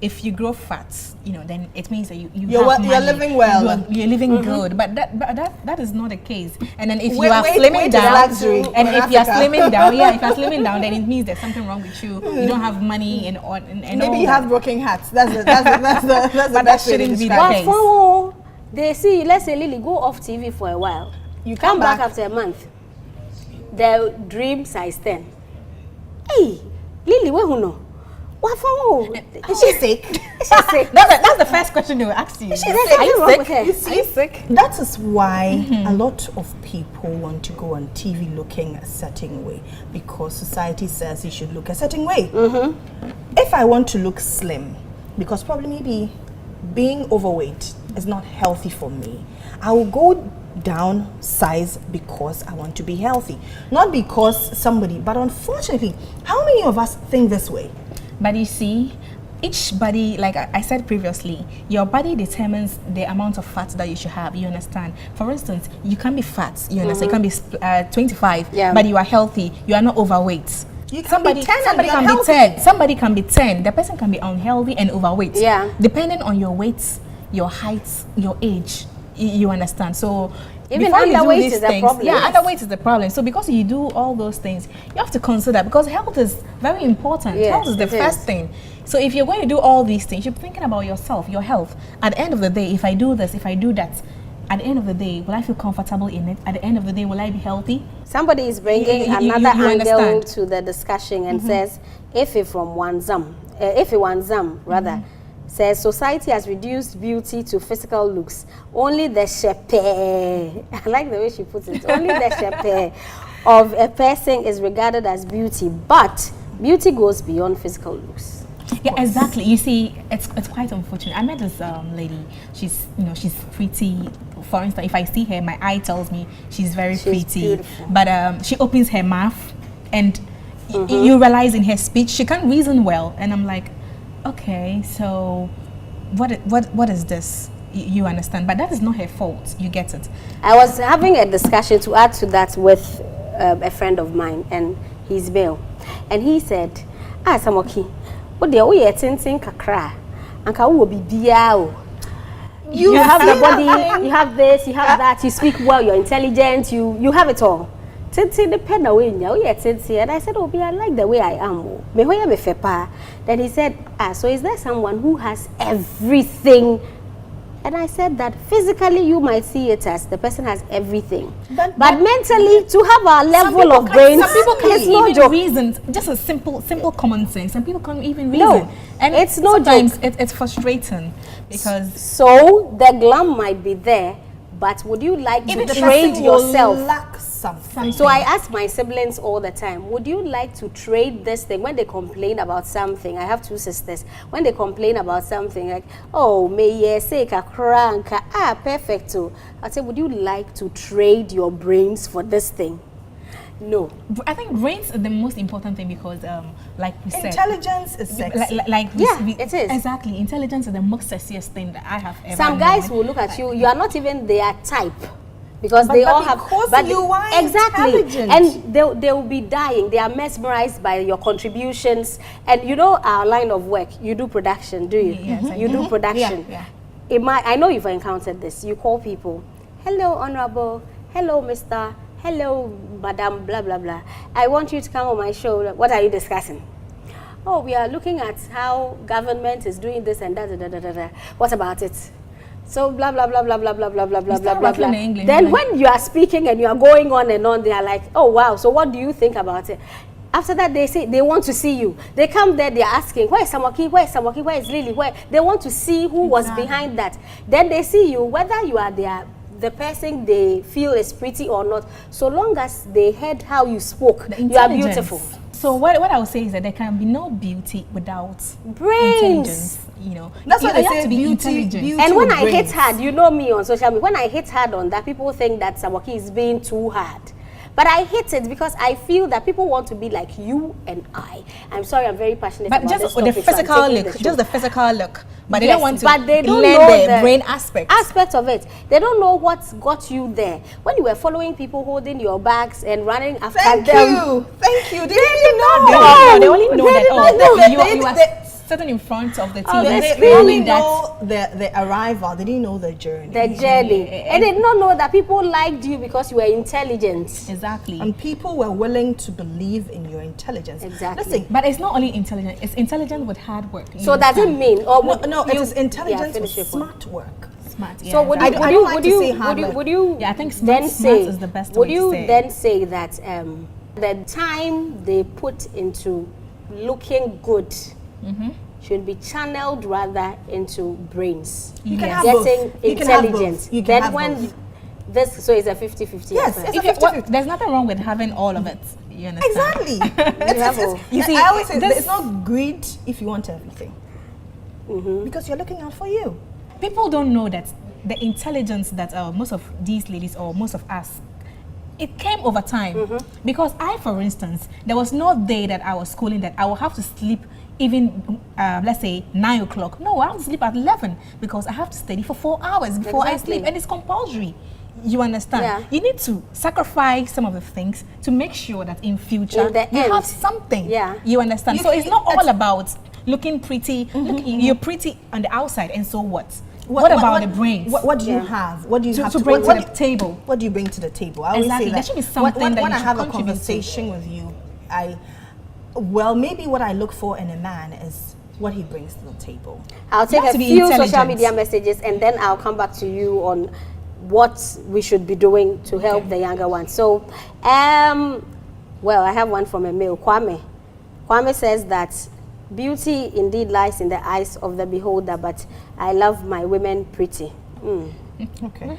if you grow fat, then it means that you're have money. You're living well. You're living good. But that is not the case. And then if you are Wait, slimming down, luxury and if you are Africa. slimming down, if you're slimming down, then it means there's something wrong with you. You don't have money and maybe all you that. have broken hearts. That's the But that shouldn't be the case. But they see, let's say Lily go off TV for a while. You come back after a month. The dream size 10. Hey, Lily, where who know? What for? Is she sick? Is she sick? That's the first question they will ask you. Is she sick? Are you sick? Are you sick? That is why a lot of people want to go on TV looking a certain way, because society says you should look a certain way. If I want to look slim, because probably maybe being overweight is not healthy for me, I will go down size because I want to be healthy, not because somebody. But unfortunately, how many of us think this way? But you see, each body, like I said previously, your body determines the amount of fat that you should have. You understand? For instance, you can be fat. You understand? You can be 25, but you are healthy. You are not overweight. Somebody can be 10. Somebody can be 10. The person can be unhealthy and overweight. Yeah. Depending on your weight, your height, your age. You understand? So even before you do underweight these is things, a problem. yeah, underweight is the problem. So because you do all those things, you have to consider, because health is very important. Yes, health is the first thing. So if you're going to do all these things, you're thinking about yourself, your health. At the end of the day, if I do this, if I do that, at the end of the day, will I feel comfortable in it? At the end of the day, will I be healthy? Somebody is bringing another angle to the discussion and says, if it rather, says society has reduced beauty to physical looks. Only the shepe, I like the way she puts it, only the shepe of a person is regarded as beauty, but beauty goes beyond physical looks. Yeah, exactly. You see, it's quite unfortunate. I met this lady. She's pretty. For instance, if I see her, my eye tells me she's pretty. Beautiful. But she opens her mouth, and you realize in her speech she can't reason well. And I'm like, okay, so what is this? You understand? But that is not her fault. You get it? I was having a discussion to add to that with a friend of mine, and he's Bill, and he said, Samoki, what the way you're tinting kakra, and ka will be biao. You have the body, you have this, you have that, you speak well, you're intelligent, you have it all. Tintin depend away now, and I said, I like the way I am. Then he said, so is there someone who has everything? And I said that physically you might see it as the person has everything, but mentally to have a level of brains, some people can't it's even reason. Just a simple common sense. Some people can't even reason. No, and it's no sometimes joke. It's frustrating because so the glam might be there, but would you like to trade yourself? Lack something. So I ask my siblings all the time, would you like to trade this thing? When they complain about something, I have two sisters, when they complain about something like, oh, may ye say ka cranka, perfecto. I say, would you like to trade your brains for this thing? No. I think brains is the most important thing because, like we said, intelligence is sexy. It is. Exactly. Intelligence is the most sexiest thing that I have ever Some guys will look at you, you are not even their type. Because they all have, but you are intelligent. And they will be dying. They are mesmerized by your contributions. And you know our line of work, you do production, do you? Yes, you do production. Yeah. I know you've encountered this. You call people, hello, honorable, hello, mister, hello, madam, blah, blah, blah. I want you to come on my show. What are you discussing? Oh, we are looking at how government is doing this and that. What about it? So blah blah blah blah blah blah blah blah blah blah blah. Then when you are speaking and you are going on and on, they are like, oh wow, so what do you think about it? After that, they say they want to see you. They come there, they are asking, where is Samoki? Where is Samoki? Where is Lily? Where? They want to see who was behind that. Then they see you, whether you are the person they feel is pretty or not. So long as they heard how you spoke, you are beautiful. So what I would say is that there can be no beauty without brains. You know, that's why they have say to be intelligent. And when I hit hard, you know me on social media, when I hit hard on that, people think that Samoki is being too hard. But I hate it because I feel that people want to be like you and I. I'm sorry, I'm very passionate about this topic. But just the physical look, just the physical look. But they don't want to but they don't learn know the brain aspect of it. They don't know what got you there. When you were following people holding your bags and running after them. Thank you. They didn't know. They only know that, you are sitting in front of the TV. Oh, They only know the arrival. They didn't know the journey. The journey. And they did not know that people liked you because you were intelligent. Exactly. And people were willing to believe in your intelligence. Exactly. Listen, But it's not only intelligent, it's intelligent with hard work. So does it mean? Or no, it is intelligence finish with your point. smart work. Smart, yeah. So would you, exactly. I don't like to say hard work. would you Yeah, I think then smart say, is the best would way to you say it. then say that the time they put into looking good should be channeled rather into brains? You can Yes. have Getting both. You can have intelligent. both. You can Then have when both. this, so it's a 50-50 Yes, affair. it's a If you- 50-50. there's nothing wrong with having all of it. You understand? Exactly. You see, I always say this- it's not greed if you want everything. Because you're looking out for you. People don't know that the intelligence that most of these ladies or most of us, it came over time. Because I, for instance, there was no day that I was schooling that I will have to sleep even, let's say, 9 o'clock. No, I have to sleep at 11 because I have to study for 4 hours before I Exactly. sleep, and it's compulsory. You understand? Yeah. You need to sacrifice some of the things to make sure that in future In the you end. have something. Yeah. You understand? You So can- it's not all about looking pretty. Look, you're pretty on the outside, and so what? What about the brains? What do you Yeah. have? What do you To- have to bring to what the table? What do you bring to the table? I always Exactly. say There that should be something when that you I should have a contribute to. conversation with you, maybe what I look for in a man is what he brings to the table. I'll take You have a to be few social intelligent. media messages and then I'll come back to you on what we should be doing to help the younger ones. So, well, I have one from a male, Kwame. Kwame says that beauty indeed lies in the eyes of the beholder, but I love my women pretty. Okay.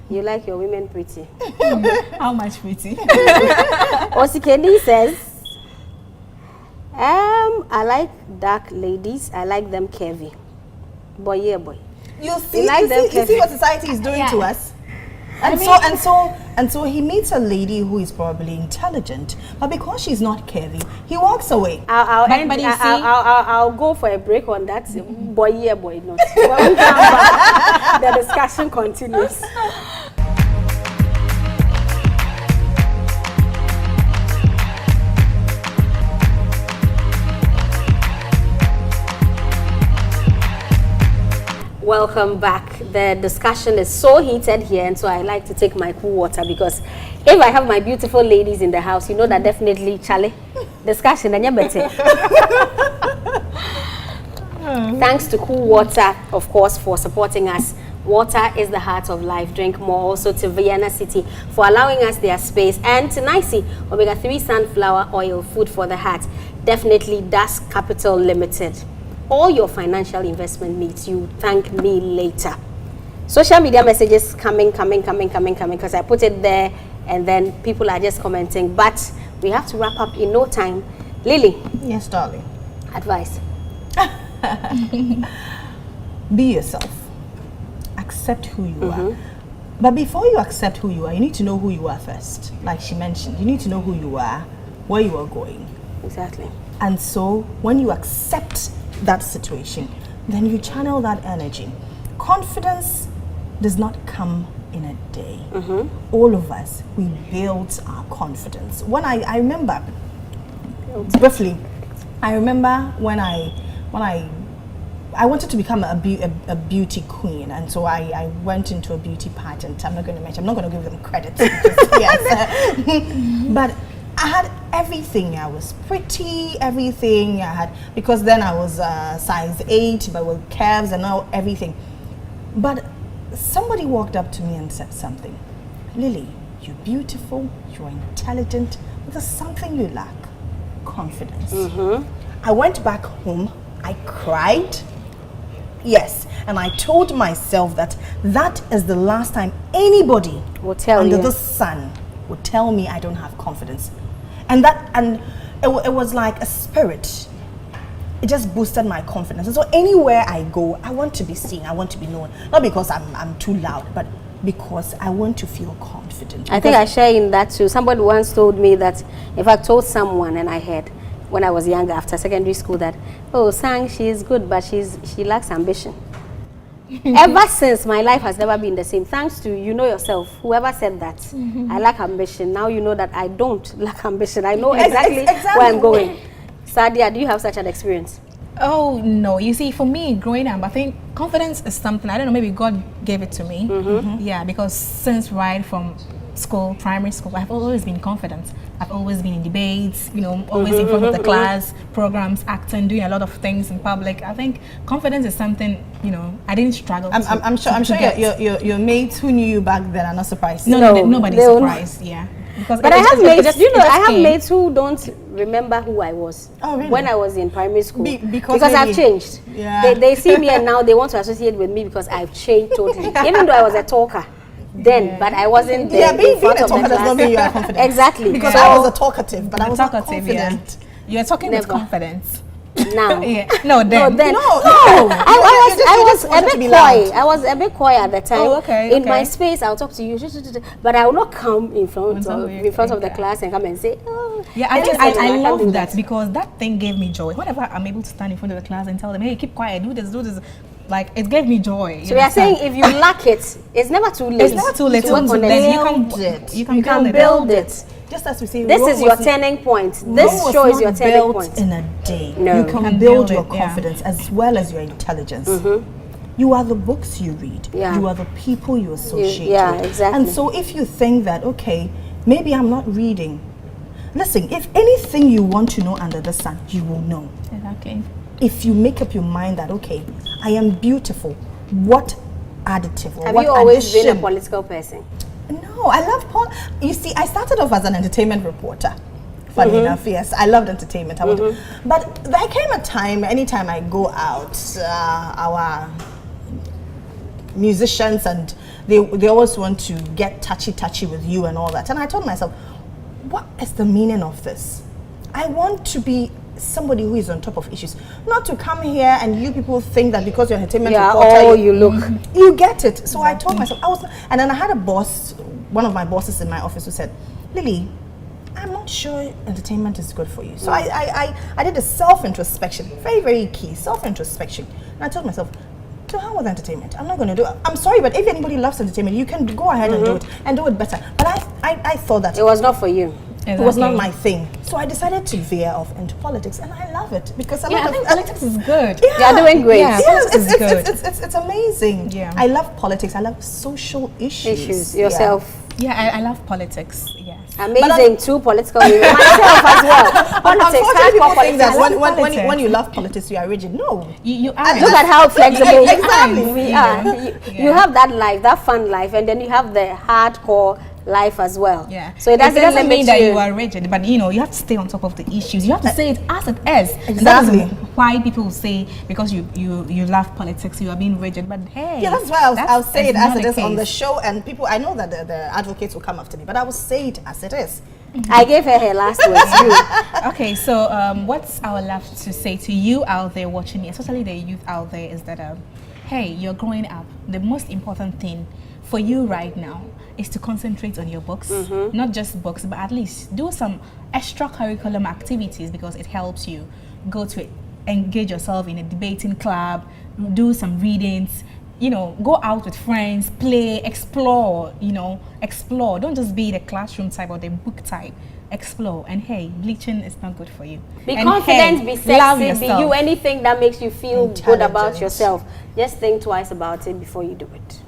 You like your women pretty? How much pretty? Osikeni says, I like dark ladies. I like them curvy. Boy, yeah, boy. You see, like them, you see Kevin? what society is doing to us. And so he meets a lady who is probably intelligent, but because she's not curvy, he walks away. I'll go for a break on that. Boy, yeah, boy, not. When we come back, the discussion continues. Welcome back. The discussion is so heated here, and so I like to take my cool water because if I have my beautiful ladies in the house, you know that definitely, Charlie, discussion and better. Thanks to Cool Water, of course, for supporting us. Water is the heart of life. Drink more. Also to Vienna City for allowing us their space, and to Nicey, omega-3 sunflower oil, food for the heart. Definitely Das Capital Limited. All your financial investment needs, you thank me later. Social media messages coming, because I put it there and then people are just commenting. But we have to wrap up in no time. Lily. Yes, darling. Advice. Be yourself. Accept who you are. But before you accept who you are, you need to know who you are first. Like she mentioned, you need to know who you are, where you are going. Exactly. And so when you accept that situation, then you channel that energy. Confidence does not come in a day. All of us, we build our confidence. When I remember, briefly, I remember when I wanted to become a beauty queen, and so I went into a beauty pageant. I'm not going to give them credit. Yes. But I had everything. I was pretty, everything I had, because then I was size 8, but with curves and all everything. But somebody walked up to me and said something. Lily, you're beautiful, you're intelligent, but there's something you lack. Confidence. I went back home, I cried. Yes, and I told myself that is the last time anybody Will tell under you. the sun would tell me I don't have confidence. And it was like a spirit. It just boosted my confidence. And so anywhere I go, I want to be seen, I want to be known. Not because I'm too loud, but because I want to feel confident. I think I share in that too. Somebody once told me that, if I told someone, and I heard when I was younger after secondary school, that, oh, Sang, she is good, but she lacks ambition. Ever since, my life has never been the same. Thanks to, you know yourself, whoever said that, I lack ambition. Now you know that I don't lack ambition. I know exactly where I'm going. Sadia, do you have such an experience? Oh no, you see, for me growing up, I think confidence is something, I don't know, maybe God gave it to me. Yeah, because since right from school, primary school, I've always been confident. I've always been in debates, you know, always in front of the class, programs, acting, doing a lot of things in public. I think confidence is something, you know, I didn't struggle. I'm sure your mates who knew you back then are not surprised. No, nobody's surprised. Yeah. Because but I have mates, I have mates who don't remember who I was when I was in primary school. Because I've changed. Yeah. They see me and now they want to associate with me because I've changed totally. Even though I was a talker then, but I wasn't there. Yeah, being a talker does not mean you are confident. Exactly. Because I was a talkative, but I was not confident. Yeah. You're talking with confidence. Now. Yeah. No, then. I was a bit coy. I was a bit coy at the time. Oh, okay. In my space, I'll talk to you, but I will not come in front of the class and come and say, oh. Yeah, I love that because that thing gave me joy. Whenever I'm able to stand in front of the class and tell them, hey, keep quiet, do this. Like, it gave me joy. So we are saying if you lack it, it's never too late. It's never too late to work on it. You can build it. Just as we say, this is your turning point. This show is your turning point. In a day, no. You can build your confidence as well as your intelligence. You are the books you read. Yeah. You are the people you associate with. Exactly. And so if you think that, okay, maybe I'm not reading. Listen, if anything you want to know under the sun, you will know. Okay. If you make up your mind that, okay, I am beautiful, what additive or have what you always addition? been a political person? No, I love you see, I started off as an entertainment reporter. Funny enough, yes, I loved entertainment. But there came a time, anytime I go out, our musicians and they always want to get touchy with you and all that. And I told myself, what is the meaning of this? I want to be somebody who is on top of issues, not to come here and you people think that because you're an entertainment reporter, you look, you get it. So I told myself, and then I had a boss, one of my bosses in my office, who said, Lily, I'm not sure entertainment is good for you. So I did a self-introspection, very, very key, self-introspection. And I told myself, to hell with entertainment. I'm not going to do it. I'm sorry, but if anybody loves entertainment, you can go ahead and do it better. But I thought that it was not for you. Exactly. It was not my thing. So I decided to veer off into politics, and I love it because I think politics is good. Yeah, you're doing great. Yeah, it's amazing. Yeah. I love politics. I love social issues. Yourself. Yeah, I love politics. Yes. Amazing, two political women. Myself as well. Politics, people think that when you love politics, you are rigid. No. You are. Look at how flexible exactly we are. You have that life, that fun life, and then you have the hardcore life as well. Yeah. So it doesn't mean that you are rigid, but you have to stay on top of the issues. You have to say it as it is. Exactly. And that is why people say because you love politics, you are being rigid. But hey, yeah, that's why I'll say it as it is on the show. And people, I know that the advocates will come after me, but I will say it as it is. I gave her last words. Okay, so what's our love to say to you out there watching me, especially the youth out there, is that hey, you're growing up. The most important thing for you right now is to concentrate on your books, not just books, but at least do some extracurricular activities because it helps you. Go to it, engage yourself in a debating club, do some readings, go out with friends, play, explore, explore. Don't just be the classroom type or the book type. Explore. And hey, bleaching is not good for you. Be confident, be sexy, be you, anything that makes you feel good about yourself. Just think twice about it before you do it.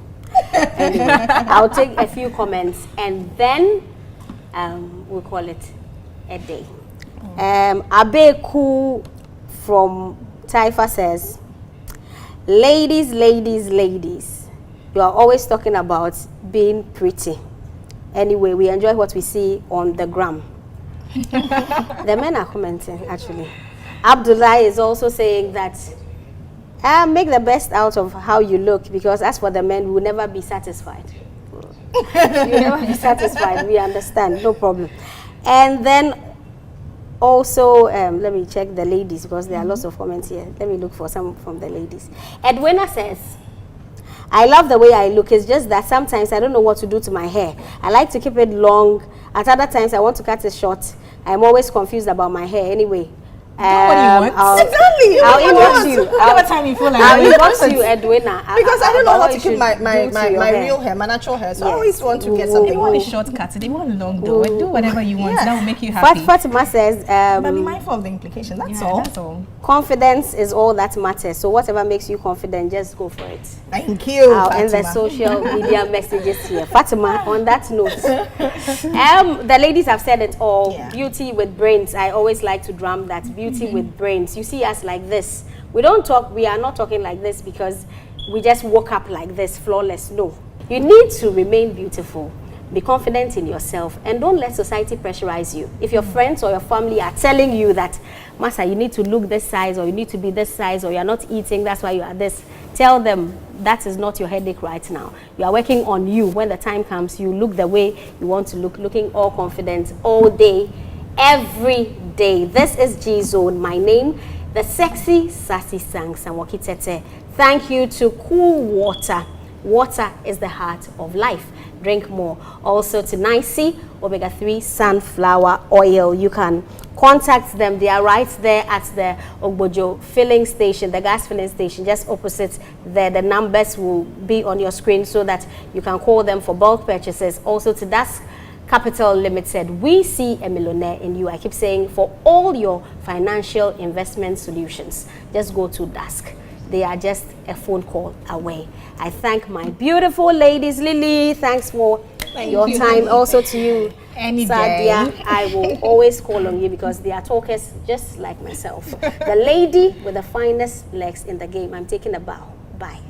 Anyway, I'll take a few comments and then we'll call it a day. Abeku from Taifa says, ladies, you are always talking about being pretty. Anyway, we enjoy what we see on the gram. The men are commenting, actually. Abdullah is also saying that make the best out of how you look, because as for the men, we will never be satisfied. You never be satisfied, we understand, no problem. And then also, let me check the ladies, because there are lots of comments here. Let me look for some from the ladies. Edwina says, I love the way I look. It's just that sometimes I don't know what to do to my hair. I like to keep it long. At other times, I want to cut it short. I'm always confused about my hair. Anyway, Exactly. I'll inbox you. Whatever time you feel like. I'll inbox you, Edwina. Because I don't know how to you keep should my do to your real hair, my natural hair. So I Yes. always want to get They something. want a shortcut. They want long though. Do whatever you want. Yeah. That will make you happy. Fatima says, But be mindful of the implications. That's Yeah, all. that's all. confidence is all that matters. So whatever makes you confident, just go for it. Thank you. I'll end the Fatima. social media messages here. Fatima, on that note, the ladies have said it all. Yeah. Beauty with brains. I always like to drum that. Beauty with brains. You see us like this. We are not talking like this because we just woke up like this, flawless. No. You need to remain beautiful. Be confident in yourself and don't let society pressurize you. If your friends or your family are telling you that, Masa, you need to look this size or you need to be this size or you're not eating, that's why you are this, tell them that is not your headache right now. You are working on you. When the time comes, you look the way you want to look, looking all confident all day, every day. This is Gzone. My name, the sexy, sassy sang Samwaki Tete. Thank you to Cool Water. Water is the heart of life. Drink more. Also to Nicey, omega-3 sunflower oil. You can contact them. They are right there at the Ogbojo filling station, the gas filling station, just opposite there. The numbers will be on your screen so that you can call them for bulk purchases. Also to Dusk Capital Limited, we see a millionaire in you. I keep saying, for all your financial investment solutions, just go to Dusk. They are just a phone call away. I thank my beautiful ladies. Lily, thanks for your time. Also to you, Any Sadia. day. I will always call on you because they are talkers just like myself. The lady with the finest legs in the game. I'm taking a bow. Bye.